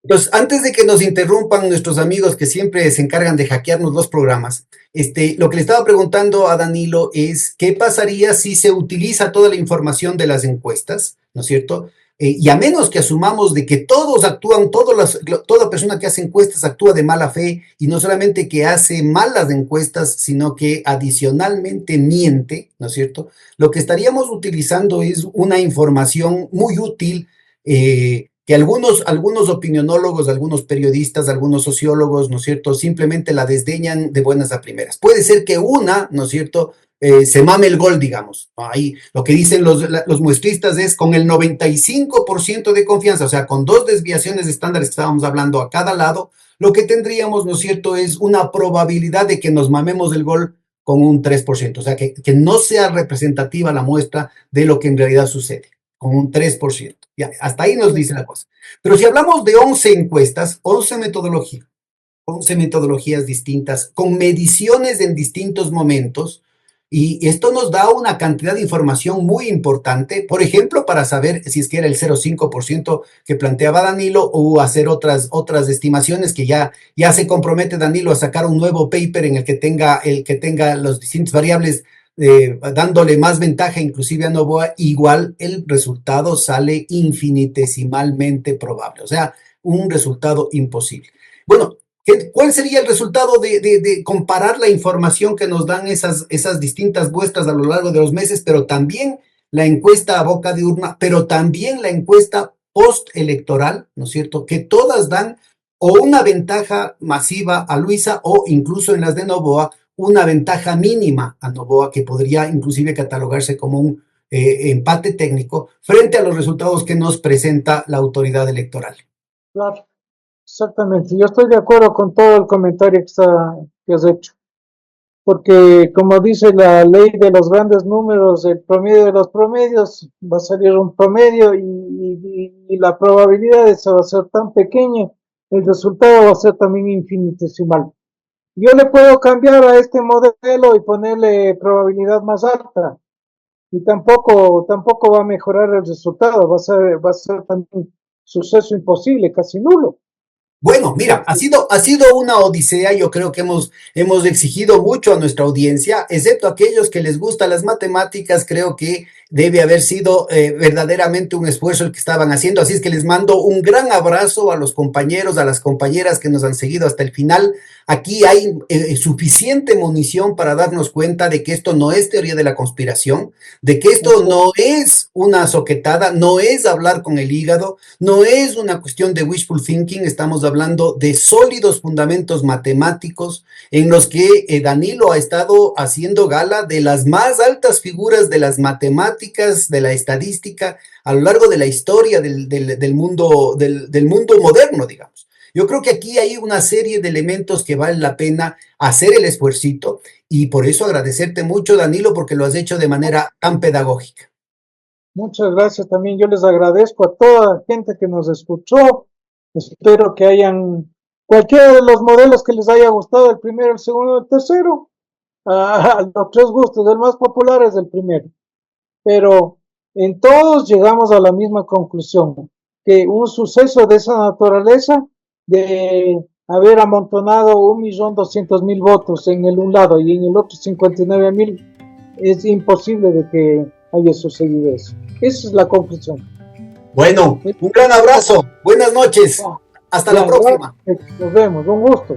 Entonces, antes de que nos interrumpan nuestros amigos que siempre se encargan de hackearnos los programas, lo que le estaba preguntando a Danilo es qué pasaría si se utiliza toda la información de las encuestas, ¿no es cierto? Y a menos que asumamos de que todos actúan, toda persona que hace encuestas actúa de mala fe y no solamente que hace malas encuestas, sino que adicionalmente miente, ¿no es cierto? Lo que estaríamos utilizando es una información muy útil que algunos opinionólogos, algunos periodistas, algunos sociólogos, ¿no es cierto?, simplemente la desdeñan de buenas a primeras. Puede ser que una, ¿no es cierto?, se mame el gol, digamos. Ahí lo que dicen los muestristas es con el 95% de confianza, o sea, con 2 desviaciones de estándares que estábamos hablando a cada lado, lo que tendríamos, ¿no es cierto?, es una probabilidad de que nos mamemos el gol con un 3%, o sea, que no sea representativa la muestra de lo que en realidad sucede, con un 3%. Ya, hasta ahí nos dice la cosa. Pero si hablamos de 11 encuestas, 11 metodologías distintas, con mediciones en distintos momentos, y esto nos da una cantidad de información muy importante, por ejemplo, para saber si es que era el 0,5% que planteaba Danilo o hacer otras estimaciones que ya se compromete Danilo a sacar un nuevo paper en el que tenga los distintos variables dándole más ventaja inclusive a Novoa, igual el resultado sale infinitesimalmente probable, o sea, un resultado imposible. Bueno, ¿cuál sería el resultado de comparar la información que nos dan esas distintas muestras a lo largo de los meses, pero también la encuesta a boca de urna, pero también la encuesta postelectoral, ¿no es cierto?, que todas dan o una ventaja masiva a Luisa o incluso en las de Novoa, una ventaja mínima a Novoa que podría inclusive catalogarse como un empate técnico frente a los resultados que nos presenta la autoridad electoral. Claro, exactamente. Yo estoy de acuerdo con todo el comentario que has hecho. Porque como dice la ley de los grandes números, el promedio de los promedios va a salir un promedio y la probabilidad de eso va a ser tan pequeña, el resultado va a ser también infinitesimal. Yo le puedo cambiar a este modelo y ponerle probabilidad más alta y tampoco va a mejorar el resultado, va a ser también suceso imposible, casi nulo. Bueno, mira, ha sido una odisea. Yo creo que hemos exigido mucho a nuestra audiencia, excepto aquellos que les gustan las matemáticas. Creo que debe haber sido verdaderamente un esfuerzo el que estaban haciendo. Así es que les mando un gran abrazo a los compañeros, a las compañeras que nos han seguido hasta el final. Aquí hay suficiente munición para darnos cuenta de que esto no es teoría de la conspiración, de que esto no es una soquetada, no es hablar con el hígado, no es una cuestión de wishful thinking, estamos hablando de sólidos fundamentos matemáticos en los que Danilo ha estado haciendo gala de las más altas figuras de las matemáticas, de la estadística, a lo largo de la historia del mundo, del mundo moderno, digamos. Yo creo que aquí hay una serie de elementos que vale la pena hacer el esfuercito y por eso agradecerte mucho, Danilo, porque lo has hecho de manera tan pedagógica. Muchas gracias también. Yo les agradezco a toda la gente que nos escuchó. Espero que hayan cualquiera de los modelos que les haya gustado, el primero, el segundo, el tercero. Los tres gustos, el más popular es el primero. Pero en todos llegamos a la misma conclusión, que un suceso de esa naturaleza, de haber amontonado 1.200.000 votos en el un lado y en el otro 59.000, es imposible de que haya sucedido eso. Esa es la conclusión. Bueno, un gran abrazo. Buenas noches. Hasta la próxima. Nos vemos. Un gusto.